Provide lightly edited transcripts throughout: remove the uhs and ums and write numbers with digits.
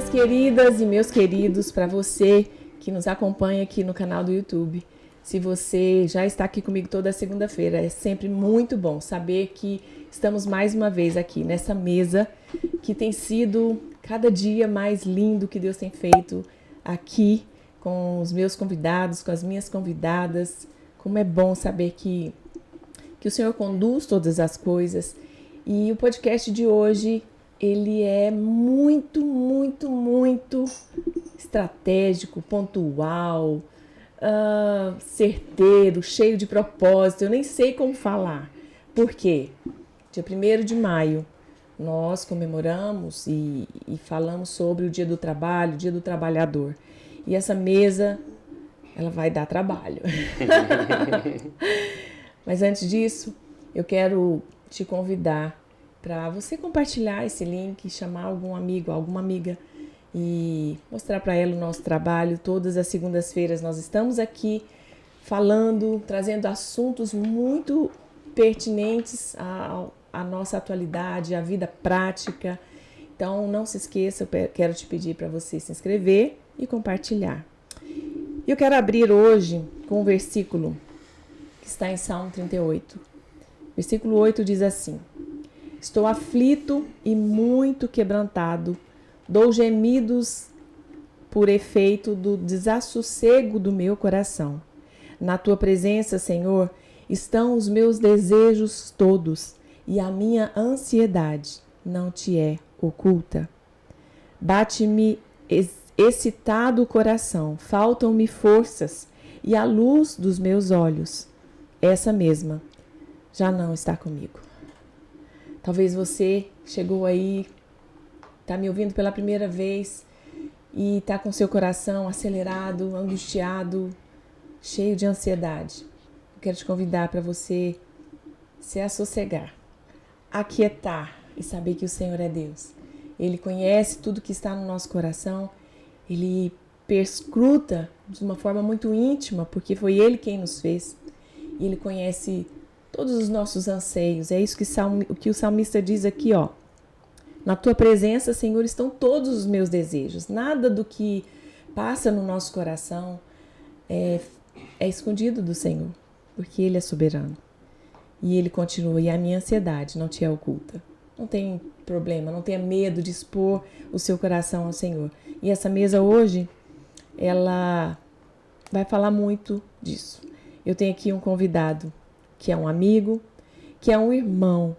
minhas queridas e meus queridos, para você que nos acompanha aqui no canal do YouTube. Se você já está aqui comigo toda segunda-feira, é sempre muito bom saber que estamos mais uma vez aqui nessa mesa que tem sido cada dia mais lindo que Deus tem feito aqui com os meus convidados, com as minhas convidadas. Como é bom saber que o Senhor conduz todas as coisas. E o podcast de hoje, ele é muito estratégico, pontual, certeiro, cheio de propósito. Eu nem sei como falar. Por quê? Dia 1º de maio, nós comemoramos e falamos sobre o Dia do Trabalho, o Dia do Trabalhador. E essa mesa, ela vai dar trabalho. Mas antes disso, eu quero te convidar para você compartilhar esse link, chamar algum amigo, alguma amiga e mostrar para ela o nosso trabalho. Todas as segundas-feiras nós estamos aqui falando, trazendo assuntos muito pertinentes à nossa atualidade, à vida prática. Então não se esqueça, eu quero te pedir para você se inscrever e compartilhar. Eu quero abrir hoje com um versículo que está em Salmo 38. Versículo 8 diz assim: estou aflito e muito quebrantado, dou gemidos por efeito do desassossego do meu coração. Na tua presença, Senhor, estão os meus desejos todos, e a minha ansiedade não te é oculta. Bate-me excitado o coração, faltam-me forças, e a luz dos meus olhos, essa mesma, já não está comigo. Talvez você chegou aí, está me ouvindo pela primeira vez e está com seu coração acelerado, angustiado, cheio de ansiedade. Eu quero te convidar para você se assossegar, aquietar e saber que o Senhor é Deus. Ele conhece tudo que está no nosso coração, Ele perscruta de uma forma muito íntima, porque foi Ele quem nos fez. E Ele conhece todos os nossos anseios. É isso que o salmista diz aqui, ó. Na tua presença, Senhor, estão todos os meus desejos. Nada do que passa no nosso coração é escondido do Senhor, porque Ele é soberano. E Ele continua, e a minha ansiedade não te é oculta. Não tem problema, não tenha medo de expor o seu coração ao Senhor. E essa mesa hoje, ela vai falar muito disso. Eu tenho aqui um convidado que é um amigo, que é um irmão.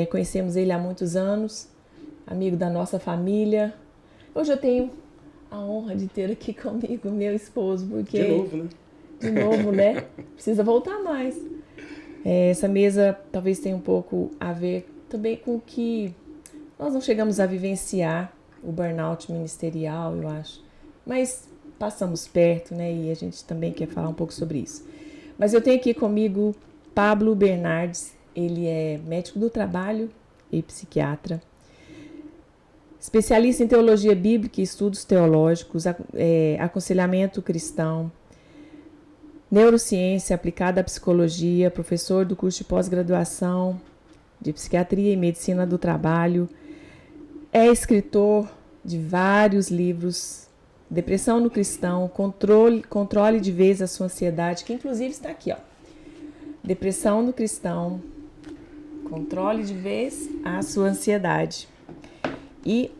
Conhecemos ele há muitos anos, amigo da nossa família. Hoje eu tenho a honra de ter aqui comigo meu esposo, porque... De novo, né? De novo, né? Precisa voltar mais. Essa mesa talvez tenha um pouco a ver também com o que nós não chegamos a vivenciar, o burnout ministerial, eu acho. Mas passamos perto, né? E a gente também quer falar um pouco sobre isso. Mas eu tenho aqui comigo Pablo Bernardes. Ele é médico do trabalho e psiquiatra, especialista em teologia bíblica e estudos teológicos, aconselhamento cristão, neurociência aplicada à psicologia, professor do curso de pós-graduação de psiquiatria e medicina do trabalho, é escritor de vários livros, Depressão no Cristão, controle de vez a sua ansiedade, que inclusive está aqui, ó. Depressão no Cristão, controle de vez a sua ansiedade. E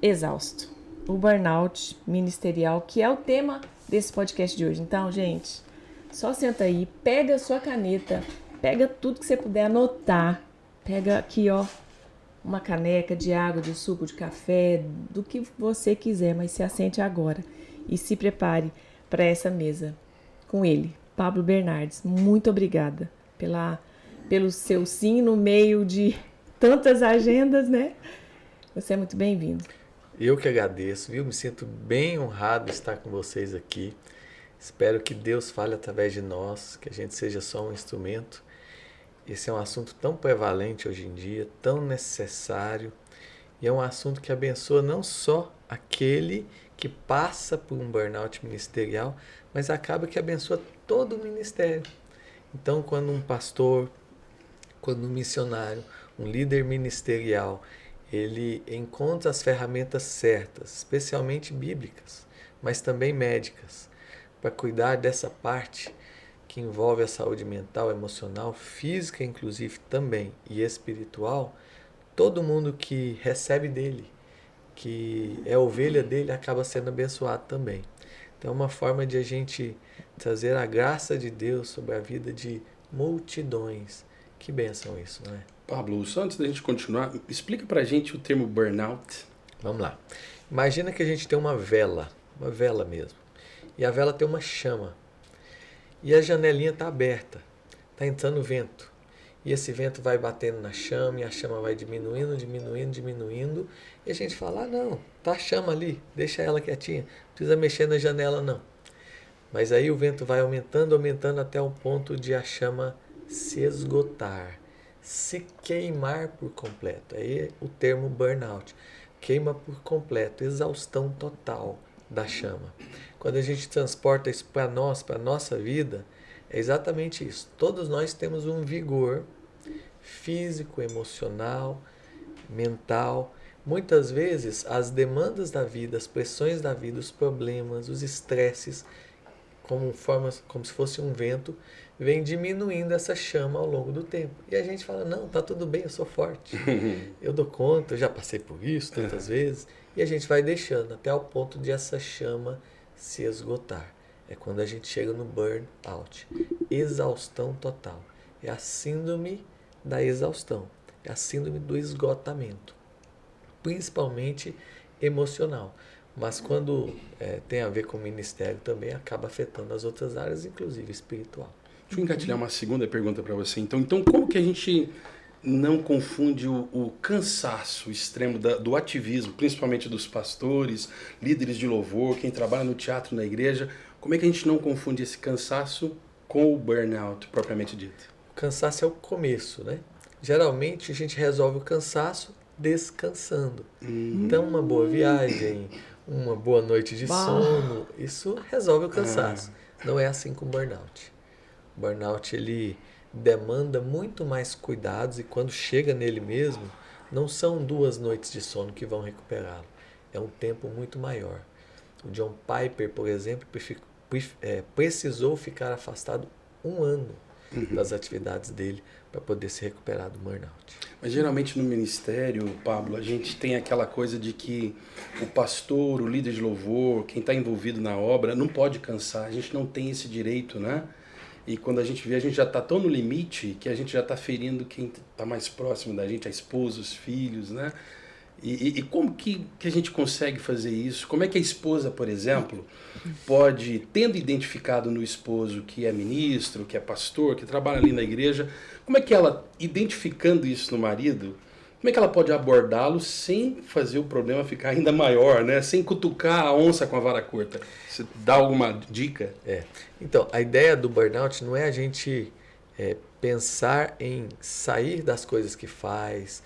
exausto, o burnout ministerial, que é o tema desse podcast de hoje. Então, gente, só senta aí, pega a sua caneta, pega tudo que você puder anotar, pega aqui, ó, uma caneca de água, de suco, de café, do que você quiser, mas se assente agora e se prepare para essa mesa com ele, Pablo Bernardes. Muito obrigada pelo seu sim no meio de tantas agendas, né? Você é muito bem-vindo. Eu que agradeço, viu? Me sinto bem honrado de estar com vocês aqui. Espero que Deus fale através de nós, que a gente seja só um instrumento. Esse é um assunto tão prevalente hoje em dia, tão necessário, e é um assunto que abençoa não só aquele que passa por um burnout ministerial, mas acaba que abençoa todo o ministério. Então, quando um pastor, quando um missionário, um líder ministerial, ele encontra as ferramentas certas, especialmente bíblicas, mas também médicas, para cuidar dessa parte que envolve a saúde mental, emocional, física, inclusive também, e espiritual. Todo mundo que recebe dele, que é ovelha dele, acaba sendo abençoado também. Então é uma forma de a gente trazer a graça de Deus sobre a vida de multidões. Que bênção isso, não é? Pablo, só antes da gente continuar, explica pra gente o termo burnout. Vamos lá. Imagina que a gente tem uma vela mesmo. E a vela tem uma chama. E a janelinha está aberta. Está entrando vento. E esse vento vai batendo na chama e a chama vai diminuindo, diminuindo, diminuindo. E a gente fala, não, tá a chama ali, deixa ela quietinha. Não precisa mexer na janela não. Mas aí o vento vai aumentando, aumentando até o ponto de a chama se esgotar, se queimar por completo. Aí o termo burnout. Queima por completo, exaustão total da chama. Quando a gente transporta isso para nós, para a nossa vida, é exatamente isso. Todos nós temos um vigor físico, emocional, mental. Muitas vezes as demandas da vida, as pressões da vida, os problemas, os estresses, como se fosse um vento, vem diminuindo essa chama ao longo do tempo. E a gente fala, não, tá tudo bem, eu sou forte. Eu dou conta, eu já passei por isso tantas vezes. E a gente vai deixando até o ponto de essa chama se esgotar. É quando a gente chega no burnout. Exaustão total. É a síndrome da exaustão. É a síndrome do esgotamento. Principalmente emocional. Mas quando tem a ver com o ministério também acaba afetando as outras áreas, inclusive espiritual. Deixa eu engatilhar uma segunda pergunta para você. Então, como que a gente não confunde o cansaço extremo do ativismo, principalmente dos pastores, líderes de louvor, quem trabalha no teatro, na igreja? Como é que a gente não confunde esse cansaço com o burnout propriamente dito? O cansaço é o começo, né? Geralmente a gente resolve o cansaço descansando. Então uma boa viagem, uma boa noite de sono, isso resolve o cansaço. Não é assim com o burnout. O burnout ele demanda muito mais cuidados e quando chega nele mesmo, não são 2 noites de sono que vão recuperá-lo. É um tempo muito maior. O John Piper, por exemplo, precisou ficar afastado 1 ano das atividades dele para poder se recuperar do burnout. Mas geralmente no ministério, Pablo, a gente tem aquela coisa de que o pastor, o líder de louvor, quem está envolvido na obra, não pode cansar. A gente não tem esse direito, né? E quando a gente vê, a gente já está tão no limite que a gente já está ferindo quem está mais próximo da gente, a esposa, os filhos, né? E como que a gente consegue fazer isso? Como é que a esposa, por exemplo, pode, tendo identificado no esposo que é ministro, que é pastor, que trabalha ali na igreja, como é que ela, identificando isso no marido, como é que ela pode abordá-lo sem fazer o problema ficar ainda maior, né? Sem cutucar a onça com a vara curta? Você dá alguma dica? Então, a ideia do burnout não é a gente pensar em sair das coisas que faz,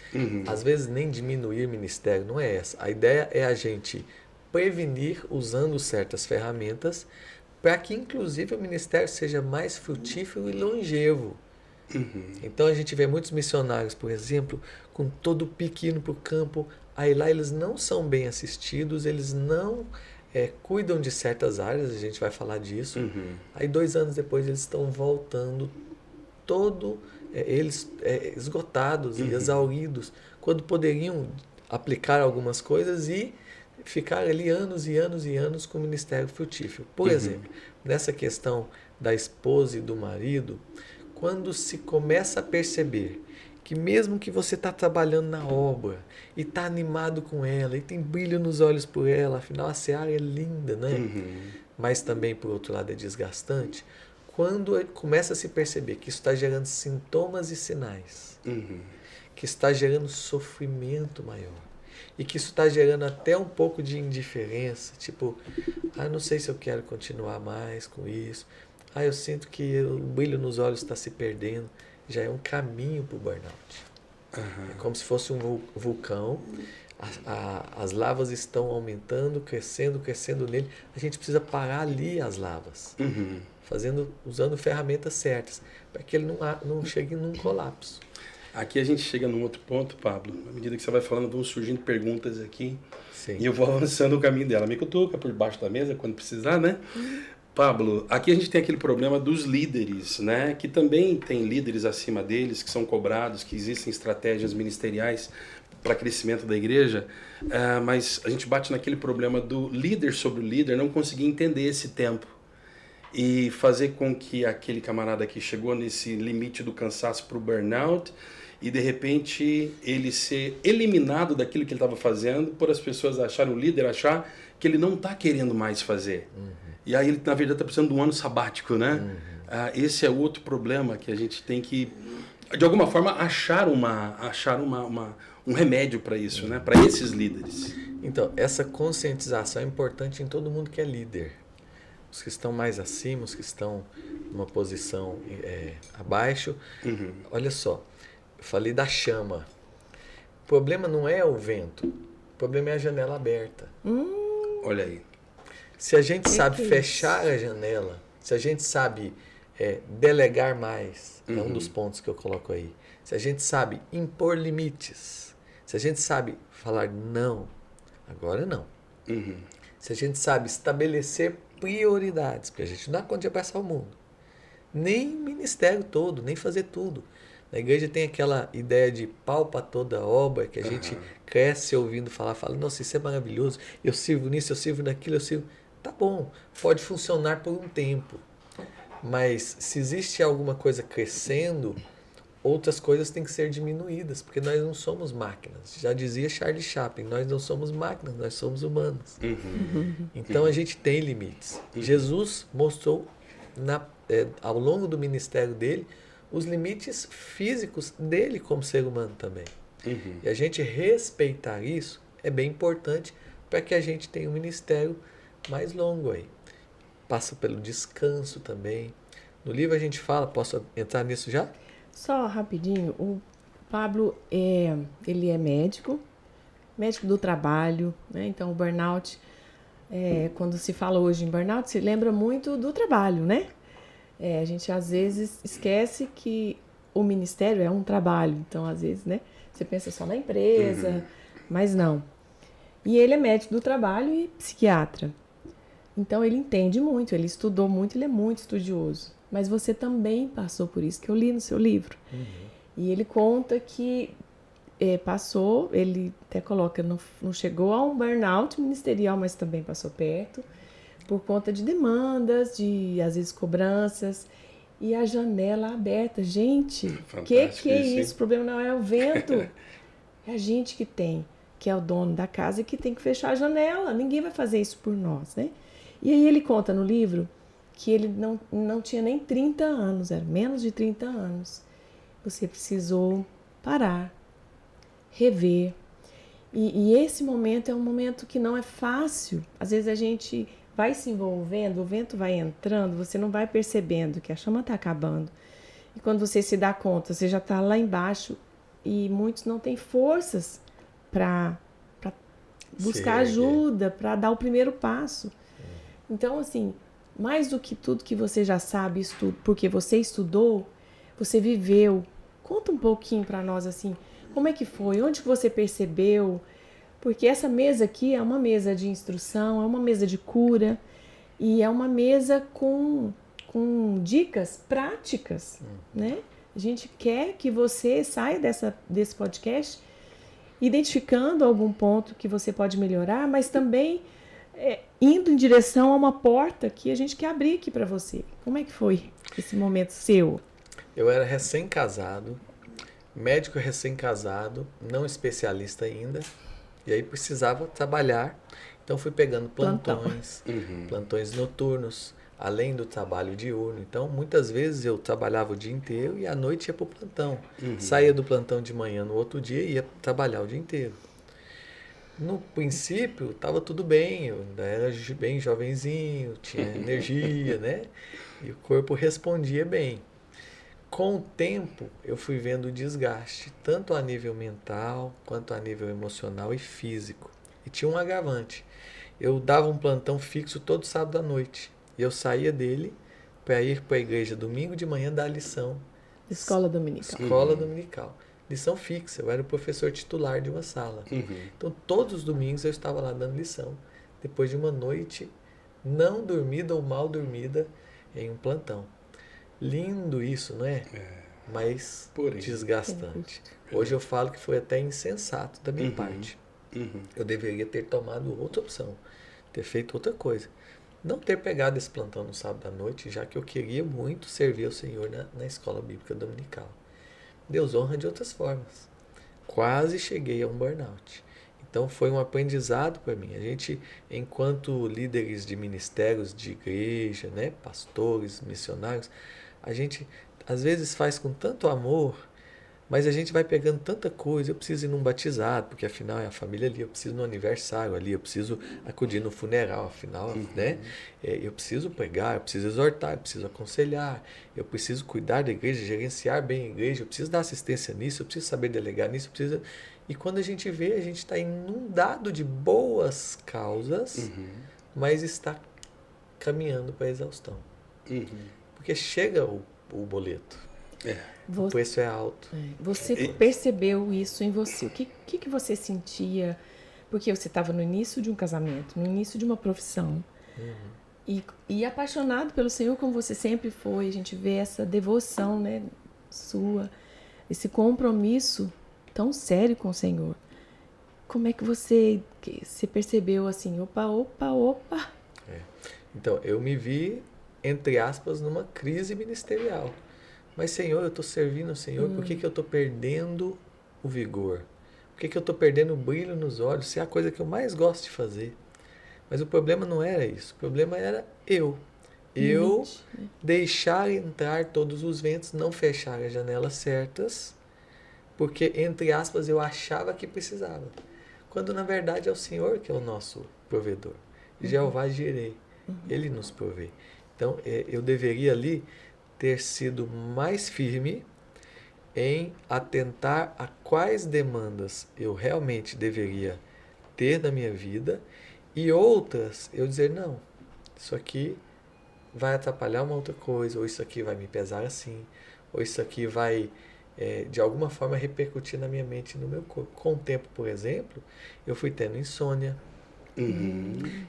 às vezes nem diminuir ministério, não é essa. A ideia é a gente prevenir usando certas ferramentas para que inclusive o ministério seja mais frutífero e longevo. Então a gente vê muitos missionários, por exemplo, com todo o pique indo para o campo, aí lá eles não são bem assistidos, eles não cuidam de certas áreas, a gente vai falar disso. Aí 2 anos depois eles estão voltando eles esgotados e exauridos, quando poderiam aplicar algumas coisas e ficar ali anos e anos e anos com o ministério frutífero. Por exemplo, nessa questão da esposa e do marido, quando se começa a perceber que mesmo que você está trabalhando na obra e está animado com ela e tem brilho nos olhos por ela, afinal a seara é linda, né? Mas também, por outro lado, é desgastante. Quando começa a se perceber que isso está gerando sintomas e sinais, que está gerando sofrimento maior, e que isso está gerando até um pouco de indiferença, tipo, não sei se eu quero continuar mais com isso, eu sinto que o brilho nos olhos está se perdendo, já é um caminho para o burnout. É como se fosse um vulcão, as lavas estão aumentando, crescendo nele, a gente precisa parar ali as lavas. Usando ferramentas certas, para que ele não chegue num colapso. Aqui a gente chega num outro ponto, Pablo. À medida que você vai falando, vão surgindo perguntas aqui. Sim. E eu vou avançando o caminho dela. Me cutuca por baixo da mesa quando precisar, né? Pablo, aqui a gente tem aquele problema dos líderes, né? Que também tem líderes acima deles, que são cobrados, que existem estratégias ministeriais para crescimento da igreja, mas a gente bate naquele problema do líder sobre o líder não conseguir entender esse tempo e fazer com que aquele camarada que chegou nesse limite do cansaço para o burnout e de repente ele ser eliminado daquilo que ele estava fazendo por as pessoas acharem, o líder achar que ele não está querendo mais fazer. E aí ele na verdade está precisando de um ano sabático, né? Esse é outro problema que a gente tem que, de alguma forma, achar um remédio para isso, né? Para esses líderes. Então, essa conscientização é importante em todo mundo que é líder. Os que estão mais acima, os que estão numa posição abaixo. Olha só, eu falei da chama. O problema não é o vento, o problema é a janela aberta. Olha aí. Se a gente sabe fechar a janela, se a gente sabe delegar mais, é um dos pontos que eu coloco aí. Se a gente sabe impor limites, se a gente sabe falar não, agora não. Se a gente sabe estabelecer prioridades, porque a gente não dá conta de abraçar o mundo. Nem ministério todo, nem fazer tudo. Na igreja tem aquela ideia de pau para toda obra, que a gente cresce ouvindo falar, nossa, isso é maravilhoso, eu sirvo nisso, eu sirvo naquilo, eu sirvo... Tá bom, pode funcionar por um tempo. Mas se existe alguma coisa crescendo, outras coisas têm que ser diminuídas, porque nós não somos máquinas. Já dizia Charlie Chaplin, nós não somos máquinas, nós somos humanos. Então a gente tem limites. Jesus mostrou ao longo do ministério dele os limites físicos dele como ser humano também. E a gente respeitar isso é bem importante para que a gente tenha um ministério mais longo aí. Passa pelo descanso também. No livro a gente fala, posso entrar nisso já? Só rapidinho, o Pablo ele é médico do trabalho, né? Então o burnout, quando se fala hoje em burnout, se lembra muito do trabalho, né? A gente às vezes esquece que o ministério é um trabalho, então às vezes, né? Você pensa só na empresa, mas não. E ele é médico do trabalho e psiquiatra. Então ele entende muito, ele estudou muito, ele é muito estudioso. Mas você também passou por isso, que eu li no seu livro. E ele conta que passou, ele até coloca, não chegou a um burnout ministerial, mas também passou perto, por conta de demandas, de às vezes cobranças, e a janela aberta. Gente, que é isso? O problema não é o vento, é a gente que é o dono da casa e que tem que fechar a janela. Ninguém vai fazer isso por nós, né? E aí ele conta no livro que ele não tinha nem 30 anos, era menos de 30 anos. Você precisou parar, rever. E esse momento é um momento que não é fácil. Às vezes a gente vai se envolvendo, o vento vai entrando, você não vai percebendo que a chama está acabando. E quando você se dá conta, você já está lá embaixo e muitos não têm forças para buscar ajuda, para dar o primeiro passo. Então, assim, mais do que tudo que você já sabe, porque você estudou, você viveu. Conta um pouquinho para nós, assim, como é que foi? Onde que você percebeu? Porque essa mesa aqui é uma mesa de instrução, é uma mesa de cura e é uma mesa com dicas práticas, né? A gente quer que você saia desse podcast identificando algum ponto que você pode melhorar, mas também indo em direção a uma porta que a gente quer abrir aqui para você. Como é que foi esse momento seu? Eu era recém-casado, médico recém-casado, não especialista ainda, e aí precisava trabalhar. Então fui pegando plantões, plantões noturnos, além do trabalho diurno. Então muitas vezes eu trabalhava o dia inteiro e à noite ia para o plantão. Saía do plantão de manhã no outro dia e ia trabalhar o dia inteiro. No princípio estava tudo bem, eu ainda era bem jovenzinho, tinha energia, né? E o corpo respondia bem. Com o tempo, eu fui vendo o desgaste, tanto a nível mental, quanto a nível emocional e físico. E tinha um agravante. Eu dava um plantão fixo todo sábado à noite. E eu saía dele para ir para a igreja domingo de manhã dar lição. Escola dominical. Escola dominical. lição fixa. Eu era o professor titular de uma sala. Então, todos os domingos eu estava lá dando lição, depois de uma noite não dormida ou mal dormida em um plantão. Lindo isso, não é? Mas desgastante. Hoje eu falo que foi até insensato da minha parte. Eu deveria ter tomado outra opção, ter feito outra coisa. Não ter pegado esse plantão no sábado à noite, já que eu queria muito servir ao Senhor na escola bíblica dominical. Deus honra de outras formas. Quase cheguei a um burnout. Então foi um aprendizado para mim. A gente, enquanto líderes de ministérios de igreja, né, pastores, missionários, a gente às vezes faz com tanto amor, mas a gente vai pegando tanta coisa. Eu preciso ir num batizado, porque afinal é a família ali. Eu preciso ir no aniversário ali. Eu preciso acudir no funeral, afinal, né? Eu preciso pregar, eu preciso exortar, eu preciso aconselhar. Eu preciso cuidar da igreja, gerenciar bem a igreja. Eu preciso dar assistência nisso, eu preciso saber delegar nisso. Eu preciso... E quando a gente vê, a gente está inundado de boas causas, mas está caminhando para a exaustão. Porque chega o boleto. O preço é alto. Você percebeu isso em você? O que você sentia? Porque você estava no início de um casamento, no início de uma profissão. E apaixonado pelo Senhor, como você sempre foi. A gente vê essa devoção, né, sua, esse compromisso tão sério com o Senhor. Como é que você percebeu assim, opa? Então, eu me vi, entre aspas, numa crise ministerial. Mas, Senhor, eu estou servindo o Senhor, por que eu estou perdendo o vigor? Por que eu estou perdendo o brilho nos olhos? Se é a coisa que eu mais gosto de fazer. Mas o problema não era isso, o problema era eu. Eu deixar entrar todos os ventos, não fechar as janelas certas, porque, entre aspas, eu achava que precisava. Quando, na verdade, é o Senhor que é o nosso provedor. Jeová Jireh, Ele nos provê. Então, eu deveria ali ter sido mais firme em atentar a quais demandas eu realmente deveria ter na minha vida e outras eu dizer, não, isso aqui vai atrapalhar uma outra coisa, ou isso aqui vai me pesar assim, ou isso aqui vai de alguma forma repercutir na minha mente e no meu corpo. Com o tempo, por exemplo, eu fui tendo insônia,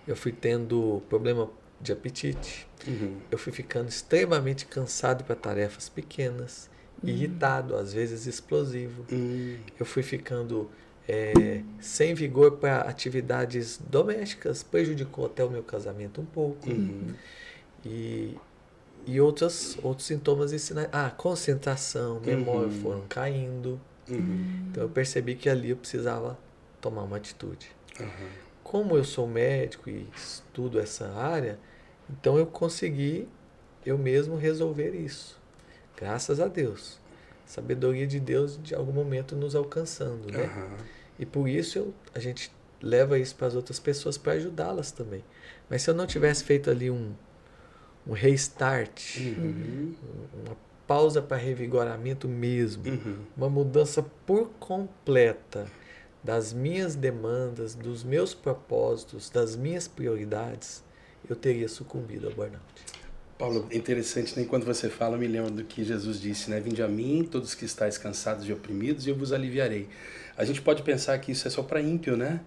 eu fui tendo problema de apetite, eu fui ficando extremamente cansado para tarefas pequenas, irritado, às vezes explosivo. Eu fui ficando sem vigor para atividades domésticas, prejudicou até o meu casamento um pouco. E outros sintomas e sinais. Concentração, memória foram caindo. Então eu percebi que ali eu precisava tomar uma atitude. Como eu sou médico e estudo essa área, então eu consegui eu mesmo resolver isso. Graças a Deus. Sabedoria de Deus de algum momento nos alcançando, né? E por isso a gente leva isso para as outras pessoas para ajudá-las também. Mas se eu não tivesse feito ali um restart, uma pausa para revigoramento mesmo, uma mudança por completa das minhas demandas, dos meus propósitos, das minhas prioridades, eu teria sucumbido ao burnout. Paulo, é interessante, né? Enquanto você fala, eu me lembro do que Jesus disse, né? Vinde a mim, todos que estáis cansados e oprimidos, e eu vos aliviarei. A gente pode pensar que isso é só para ímpio, né?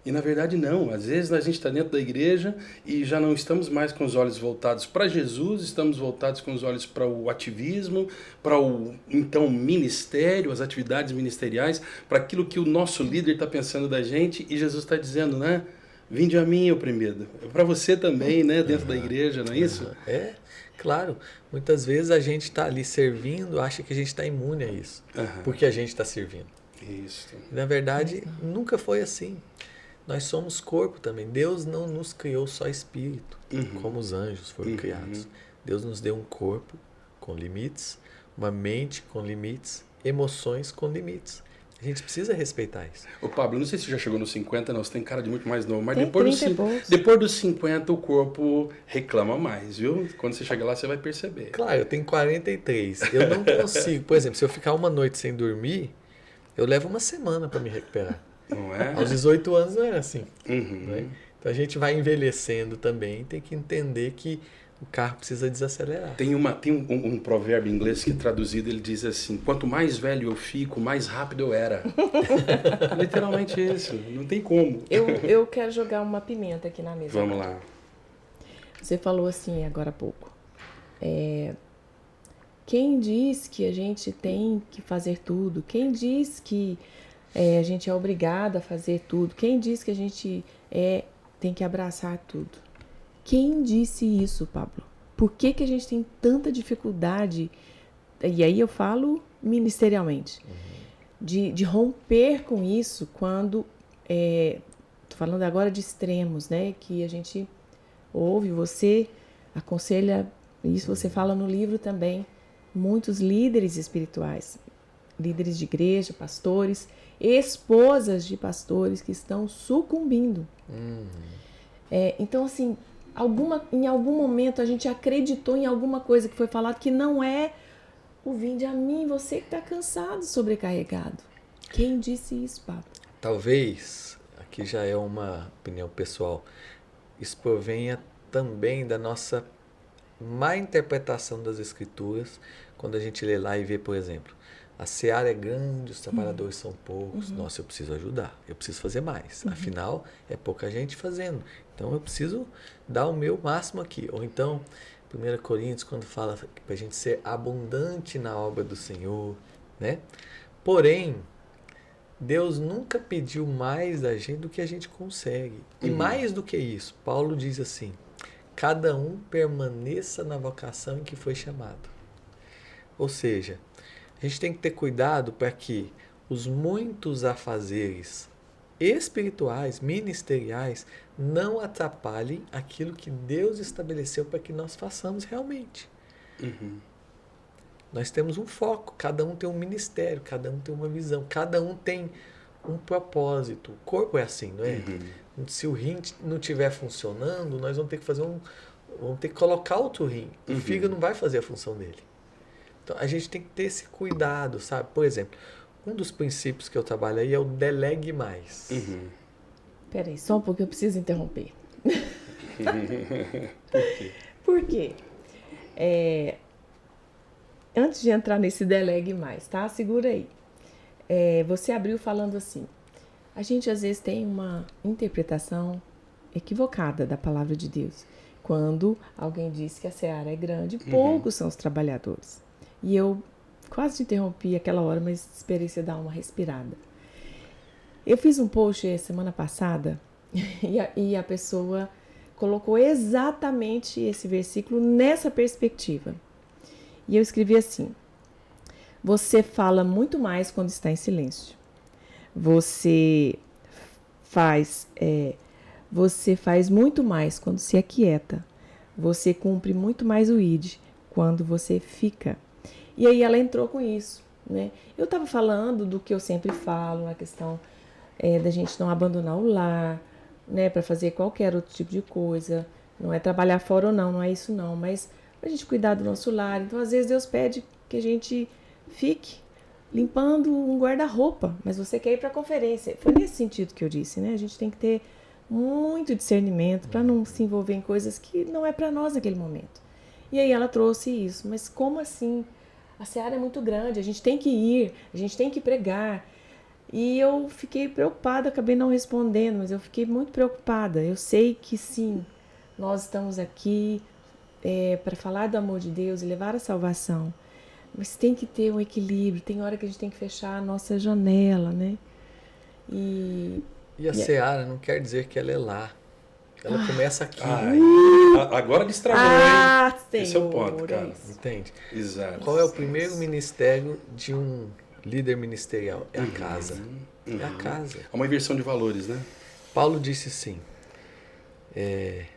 E na verdade não. Às vezes a gente está dentro da igreja e já não estamos mais com os olhos voltados para Jesus, estamos voltados com os olhos para o ativismo, para o então ministério, as atividades ministeriais, para aquilo que o nosso líder está pensando da gente, e Jesus está dizendo, né? Vinde a mim, oprimido. Para você também, né? Dentro da igreja, não é isso? Claro. Muitas vezes a gente está ali servindo, acha que a gente está imune a isso, porque a gente está servindo. Isso. Na verdade, nunca foi assim. Nós somos corpo também. Deus não nos criou só espírito, como os anjos foram criados. Deus nos deu um corpo com limites, uma mente com limites, emoções com limites. A gente precisa respeitar isso. Ô Pablo, não sei se você já chegou nos 50, não, você tem cara de muito mais novo, mas Tem depois dos 50 o corpo reclama mais, viu? Quando você chegar lá você vai perceber. Claro, eu tenho 43. Eu não consigo, por exemplo, se eu ficar uma noite sem dormir, eu levo uma semana para me recuperar. Não é? Aos 18 anos não era assim. Né? Então a gente vai envelhecendo também, tem que entender que o carro precisa desacelerar. Tem um provérbio em inglês que traduzido ele diz assim: quanto mais velho eu fico, mais rápido eu era. Literalmente isso, não tem como. Eu quero jogar uma pimenta aqui na mesa. Vamos lá. Você falou assim agora há pouco. Quem diz que a gente tem que fazer tudo? Quem diz que a gente é obrigado a fazer tudo? Quem diz que a gente tem que abraçar tudo? Quem disse isso, Pablo? Por que a gente tem tanta dificuldade, e aí eu falo ministerialmente, de romper com isso quando, tô falando agora de extremos, né? Que a gente ouve, você aconselha, isso você fala no livro também, muitos líderes espirituais, líderes de igreja, pastores, esposas de pastores que estão sucumbindo. Então, assim, em algum momento a gente acreditou em alguma coisa que foi falado que não é o vinde a mim, você que está cansado, sobrecarregado. Quem disse isso, Pablo? Talvez, aqui já é uma opinião pessoal, isso provenha também da nossa má interpretação das Escrituras, quando a gente lê lá e vê, por exemplo, a seara é grande, os trabalhadores são poucos, nossa, eu preciso ajudar, eu preciso fazer mais, afinal, é pouca gente fazendo, então eu preciso dar o meu máximo aqui. Ou então, 1 Coríntios, quando fala para a gente ser abundante na obra do Senhor, né? Porém, Deus nunca pediu mais da gente do que a gente consegue. E mais do que isso, Paulo diz assim: cada um permaneça na vocação em que foi chamado. Ou seja, a gente tem que ter cuidado para que os muitos afazeres espirituais, ministeriais, não atrapalhem aquilo que Deus estabeleceu para que nós façamos realmente. Nós temos um foco, cada um tem um ministério, cada um tem uma visão, cada um tem um propósito. O corpo é assim, não é? Se o rim não estiver funcionando, nós vamos ter que vamos ter que colocar outro rim. O fígado não vai fazer a função dele. Então a gente tem que ter esse cuidado, sabe? Por exemplo, um dos princípios que eu trabalho aí é o delegue mais. Peraí, só um pouco, eu preciso interromper. Por quê? Por quê? Antes de entrar nesse delegue mais, tá? Segura aí. Você abriu falando assim, a gente às vezes tem uma interpretação equivocada da palavra de Deus. Quando alguém diz que a seara é grande, poucos são os trabalhadores. E eu quase te interrompi aquela hora, mas esperei você dar uma respirada. Eu fiz um post semana passada e a pessoa colocou exatamente esse versículo nessa perspectiva. E eu escrevi assim: você fala muito mais quando está em silêncio. Você faz muito mais quando se aquieta. Você cumpre muito mais o ID quando você fica. E aí ela entrou com isso, né? Eu estava falando do que eu sempre falo, na questão da gente não abandonar o lar, né? Para fazer qualquer outro tipo de coisa. Não é trabalhar fora ou não é isso não, mas a gente cuidar do nosso lar. Então, às vezes, Deus pede que a gente fique limpando um guarda-roupa, mas você quer ir para a conferência. Foi nesse sentido que eu disse, né? A gente tem que ter muito discernimento para não se envolver em coisas que não é para nós naquele momento. E aí ela trouxe isso, mas como assim? A seara é muito grande, a gente tem que ir, a gente tem que pregar. E eu fiquei preocupada, acabei não respondendo, mas eu fiquei muito preocupada. Eu sei que sim, nós estamos aqui para falar do amor de Deus e levar a salvação. Mas tem que ter um equilíbrio, tem hora que a gente tem que fechar a nossa janela, né? E a seara não quer dizer que ela é lá. Ela começa aqui. Agora destravou, hein? Senhor, esse é o ponto, cara. Entende? Exato. Qual é o primeiro ministério de um líder ministerial? É a casa. É a casa. É uma inversão de valores, né? Paulo disse assim,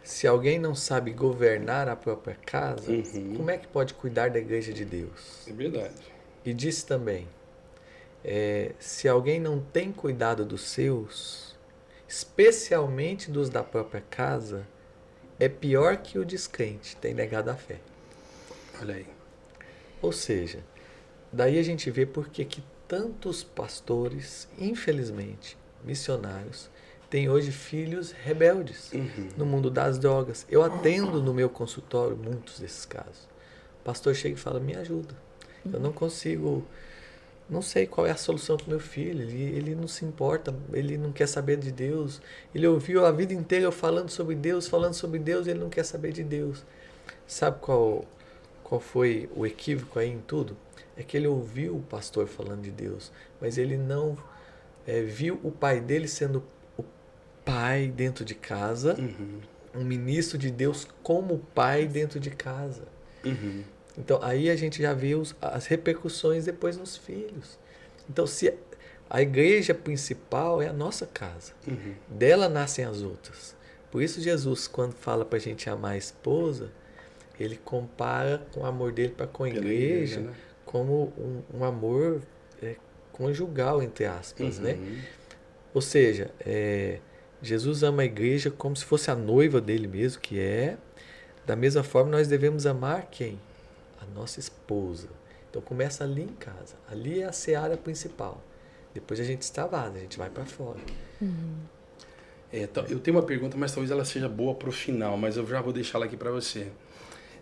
se alguém não sabe governar a própria casa, como é que pode cuidar da igreja de Deus? É verdade. E disse também, se alguém não tem cuidado dos seus, especialmente dos da própria casa, é pior que o descrente, tem negado a fé. Olha aí. Ou seja, daí a gente vê por que tantos pastores, infelizmente, missionários, tem hoje filhos rebeldes no mundo das drogas. Eu atendo no meu consultório muitos desses casos. O pastor chega e fala, me ajuda. Eu não consigo, não sei qual é a solução para o meu filho. Ele não se importa, ele não quer saber de Deus. Ele ouviu a vida inteira eu falando sobre Deus, ele não quer saber de Deus. Sabe qual foi o equívoco aí em tudo? É que ele ouviu o pastor falando de Deus, mas ele não viu o pai dele sendo o pai dentro de casa, um ministro de Deus como pai dentro de casa. Então aí a gente já vê as repercussões depois nos filhos. Então se a igreja principal é a nossa casa, dela nascem as outras. Por isso Jesus, quando fala para a gente amar a esposa, ele compara com o amor dele para com a igreja, né? Como um amor conjugal, entre aspas, né? Ou seja, Jesus ama a igreja como se fosse a noiva dele mesmo, que é. Da mesma forma, nós devemos amar quem? A nossa esposa. Então começa ali em casa. Ali é a seara principal. Depois a gente extravasa, a gente vai para fora. Eu tenho uma pergunta, mas talvez ela seja boa para o final, mas eu já vou deixá-la aqui para você.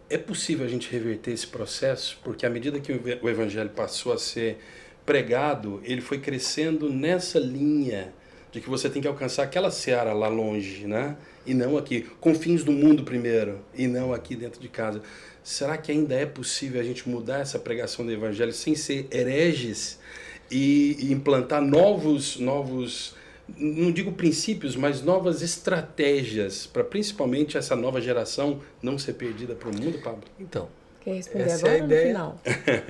É possível a gente reverter esse processo? Porque à medida que o evangelho passou a ser pregado, ele foi crescendo nessa linha de que você tem que alcançar aquela seara lá longe, né? E não aqui, com fins do mundo primeiro, e não aqui dentro de casa. Será que ainda é possível a gente mudar essa pregação do evangelho sem ser hereges e implantar novos, não digo princípios, mas novas estratégias para principalmente essa nova geração não ser perdida para o mundo, Pablo? Então, quer responder essa agora é a ideia. no final?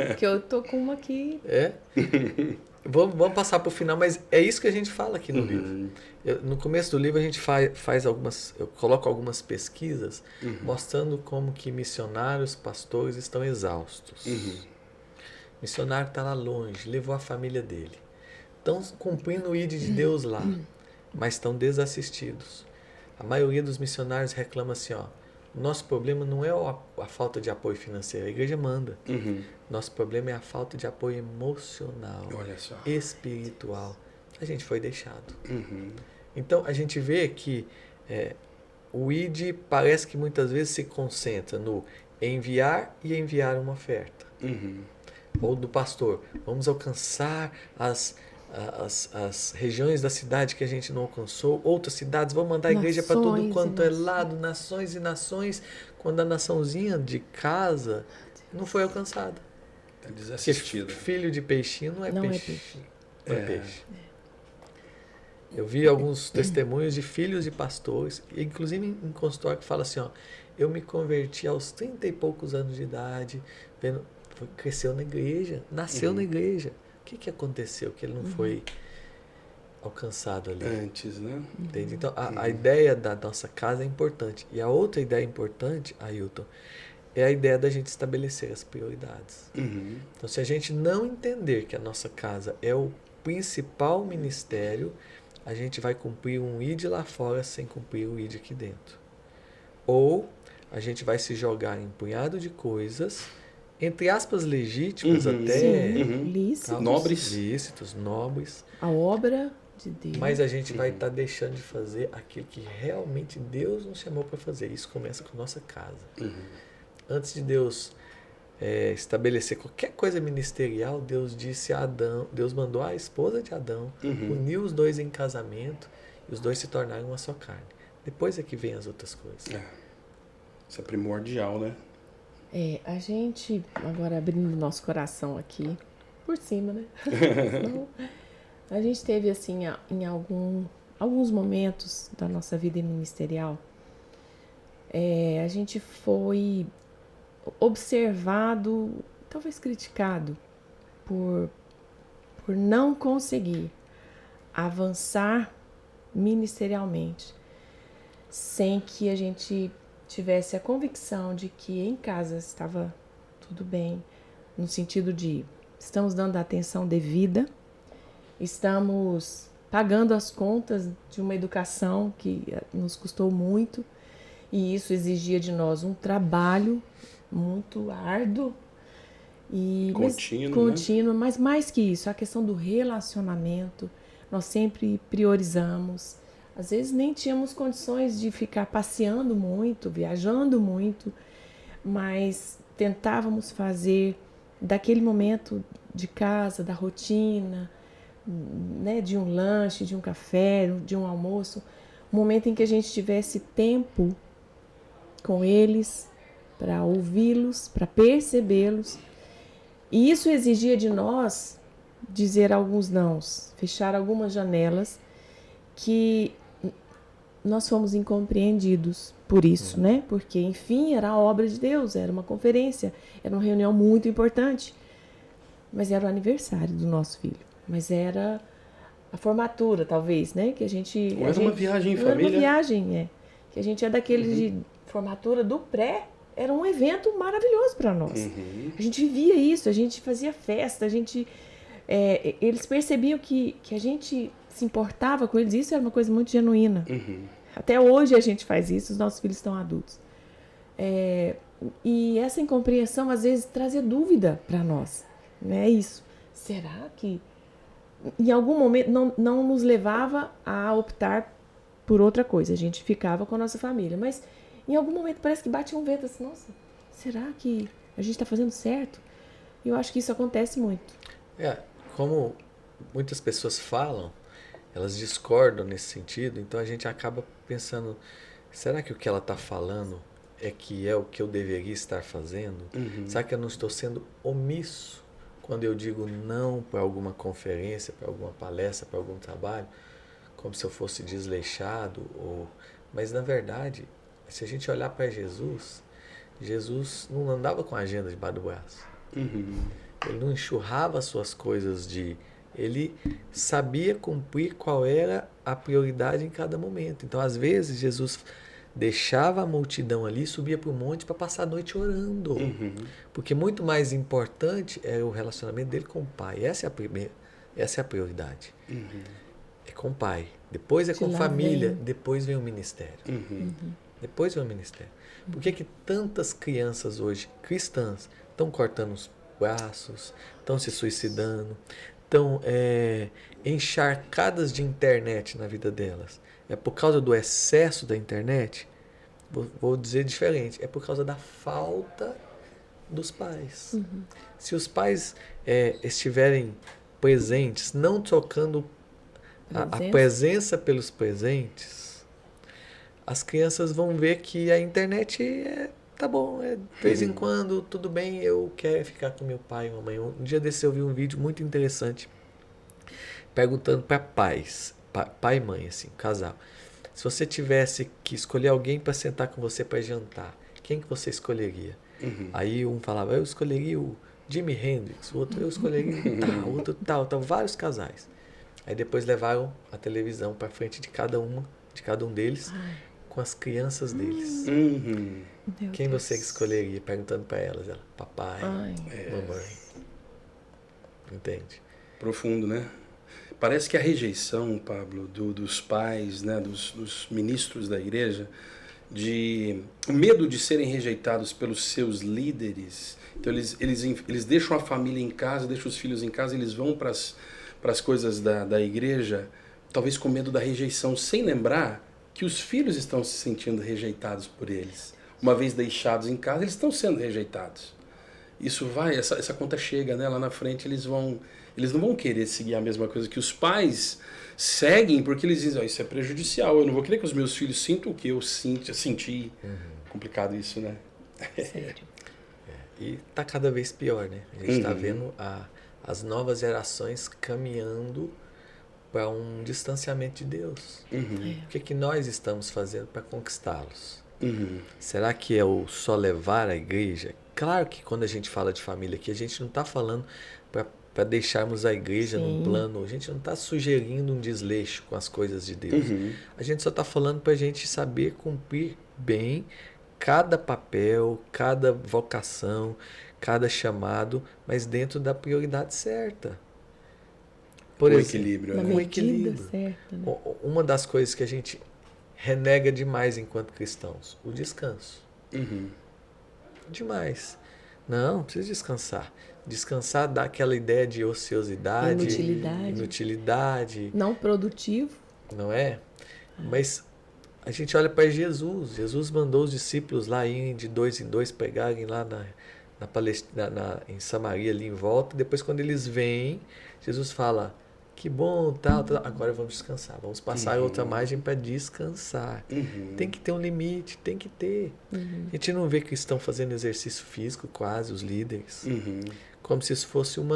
Porque eu tô com uma aqui. Vamos passar para o final, mas é isso que a gente fala aqui no livro. No começo do livro a gente faz algumas, eu coloco algumas pesquisas mostrando como que missionários, pastores estão exaustos. Missionário está lá longe, levou a família dele. Estão cumprindo o ID de Deus lá, mas estão desassistidos. A maioria dos missionários reclama assim, nosso problema não é a falta de apoio financeiro, a igreja manda. Nosso problema é a falta de apoio emocional, espiritual. A gente foi deixado. Então a gente vê que o ID parece que muitas vezes se concentra no enviar e enviar uma oferta. Ou do pastor, vamos alcançar as regiões da cidade que a gente não alcançou, outras cidades, vamos mandar a igreja para todo quanto é lado, nações e nações, quando a naçãozinha de casa não foi alcançada. Está desassistido. Filho de peixinho não é peixe. Não é peixe. Eu vi alguns testemunhos de filhos de pastores, inclusive em consultório, que fala assim, eu me converti aos 30 e poucos anos de idade, cresceu na igreja, nasceu na igreja. O que aconteceu que ele não foi alcançado ali? Antes, né? Entende? Então, a ideia da nossa casa é importante. E a outra ideia importante, Ailton, é a ideia da gente estabelecer as prioridades. Então, se a gente não entender que a nossa casa é o principal ministério, a gente vai cumprir um ID lá fora sem cumprir o ID aqui dentro. Ou a gente vai se jogar em um punhado de coisas, entre aspas, legítimas até. Lícitos. Lícitos, nobres. A obra de Deus. Mas a gente vai estar deixando de fazer aquilo que realmente Deus nos chamou para fazer. Isso começa com nossa casa. Antes de Deus estabelecer qualquer coisa ministerial, Deus disse a Adão, Deus mandou a esposa de Adão, uniu os dois em casamento e os dois se tornaram uma só carne. Depois é que vem as outras coisas. Isso é primordial, né? A gente, agora abrindo nosso coração aqui, por cima, né? Então, a gente teve, assim, em alguns momentos da nossa vida ministerial, a gente foi observado, talvez criticado, por não conseguir avançar ministerialmente, sem que a gente tivesse a convicção de que em casa estava tudo bem, no sentido de estamos dando a atenção devida, estamos pagando as contas de uma educação que nos custou muito e isso exigia de nós um trabalho muito árduo e contínuo, mas mais que isso, a questão do relacionamento, nós sempre priorizamos. Às vezes nem tínhamos condições de ficar passeando muito, viajando muito, mas tentávamos fazer daquele momento de casa, da rotina, né, de um lanche, de um café, de um almoço, um momento em que a gente tivesse tempo com eles, para ouvi-los, para percebê-los. E isso exigia de nós dizer alguns nãos, fechar algumas janelas, que nós fomos incompreendidos por isso, né? Porque, enfim, era a obra de Deus, era uma conferência, era uma reunião muito importante. Mas era o aniversário do nosso filho. Mas era a formatura, talvez, né? Que a gente... Ou era uma viagem em família. Era uma viagem, Que a gente é daqueles de formatura do pré. Era um evento maravilhoso para nós. A gente vivia isso, a gente fazia festa, a gente... eles percebiam que a gente se importava com eles. Isso era uma coisa muito genuína. Até hoje a gente faz isso, os nossos filhos estão adultos. E essa incompreensão, às vezes, trazia dúvida para nós. É isso. Será que em algum momento não nos levava a optar por outra coisa? A gente ficava com a nossa família. Mas em algum momento parece que bate um vento assim, nossa, será que a gente está fazendo certo? Eu acho que isso acontece muito. Como muitas pessoas falam, elas discordam nesse sentido, então a gente acaba pensando, será que o que ela está falando é o que eu deveria estar fazendo? Será que eu não estou sendo omisso quando eu digo não para alguma conferência, para alguma palestra, para algum trabalho, como se eu fosse desleixado? Mas, na verdade, se a gente olhar para Jesus, Jesus não andava com a agenda debaixo do braço. Ele não enxurrava as suas coisas Ele sabia cumprir qual era a prioridade em cada momento. Então, às vezes, Jesus deixava a multidão ali e subia para o monte para passar a noite orando. Porque muito mais importante é o relacionamento dele com o Pai. Essa é a prioridade. É com o Pai. Depois é com família. Depois vem o ministério. Depois vem o ministério. Por que tantas crianças hoje, cristãs, estão cortando os braços, estão se suicidando, estão encharcadas de internet na vida delas? É por causa do excesso da internet? Vou dizer diferente. É por causa da falta dos pais. Se os pais estiverem presentes, não trocando a presença pelos presentes, as crianças vão ver que a internet tá bom, de vez em quando, tudo bem, eu quero ficar com meu pai e mamãe. Um dia desse eu vi um vídeo muito interessante perguntando para pais, pai e mãe, assim, casal. Se você tivesse que escolher alguém para sentar com você para jantar, quem que você escolheria? Aí um falava, eu escolheria o Jimi Hendrix, o outro eu escolheria tal, o outro tal, vários casais. Aí depois levaram a televisão para frente de cada um deles, com as crianças deles. Quem você escolheria? Perguntando para elas, papai, mamãe. Entende? Profundo, né? Parece que a rejeição, Pablo, dos pais, né, dos ministros da igreja, o medo de serem rejeitados pelos seus líderes. Então eles deixam a família em casa, deixam os filhos em casa, eles vão para as coisas da igreja, talvez com medo da rejeição, sem lembrar que os filhos estão se sentindo rejeitados por eles. Uma vez deixados em casa, eles estão sendo rejeitados. Isso essa conta chega, né? Lá na frente eles não vão querer seguir a mesma coisa que os pais seguem, porque eles dizem, isso é prejudicial, eu não vou querer que os meus filhos sintam o que eu senti. Complicado isso, né? Sério. E tá cada vez pior, né? A gente está vendo as novas gerações caminhando para um distanciamento de Deus. O que nós estamos fazendo para conquistá-los? Será que é o só levar a igreja? Claro que quando a gente fala de família aqui, a gente não está falando para deixarmos a igreja num plano, a gente não está sugerindo um desleixo com as coisas de Deus. A gente só está falando para a gente saber cumprir bem cada papel, cada vocação, cada chamado, mas dentro da prioridade certa. Por exemplo, equilíbrio, na né? medida certa, né? Uma das coisas que a gente renega demais enquanto cristãos, o descanso. Demais. Não precisa descansar. Descansar dá aquela ideia de ociosidade, inutilidade, não produtivo. não é? Mas a gente olha para Jesus. Jesus mandou os discípulos lá irem de 2 em 2 pregarem lá na Palestina, em Samaria, ali em volta. Depois, quando eles vêm, Jesus fala: que bom, tal, agora vamos descansar. Vamos passar outra margem para descansar. Tem que ter um limite, tem que ter. A gente não vê cristão fazendo exercício físico, quase, os líderes. Como se isso fosse um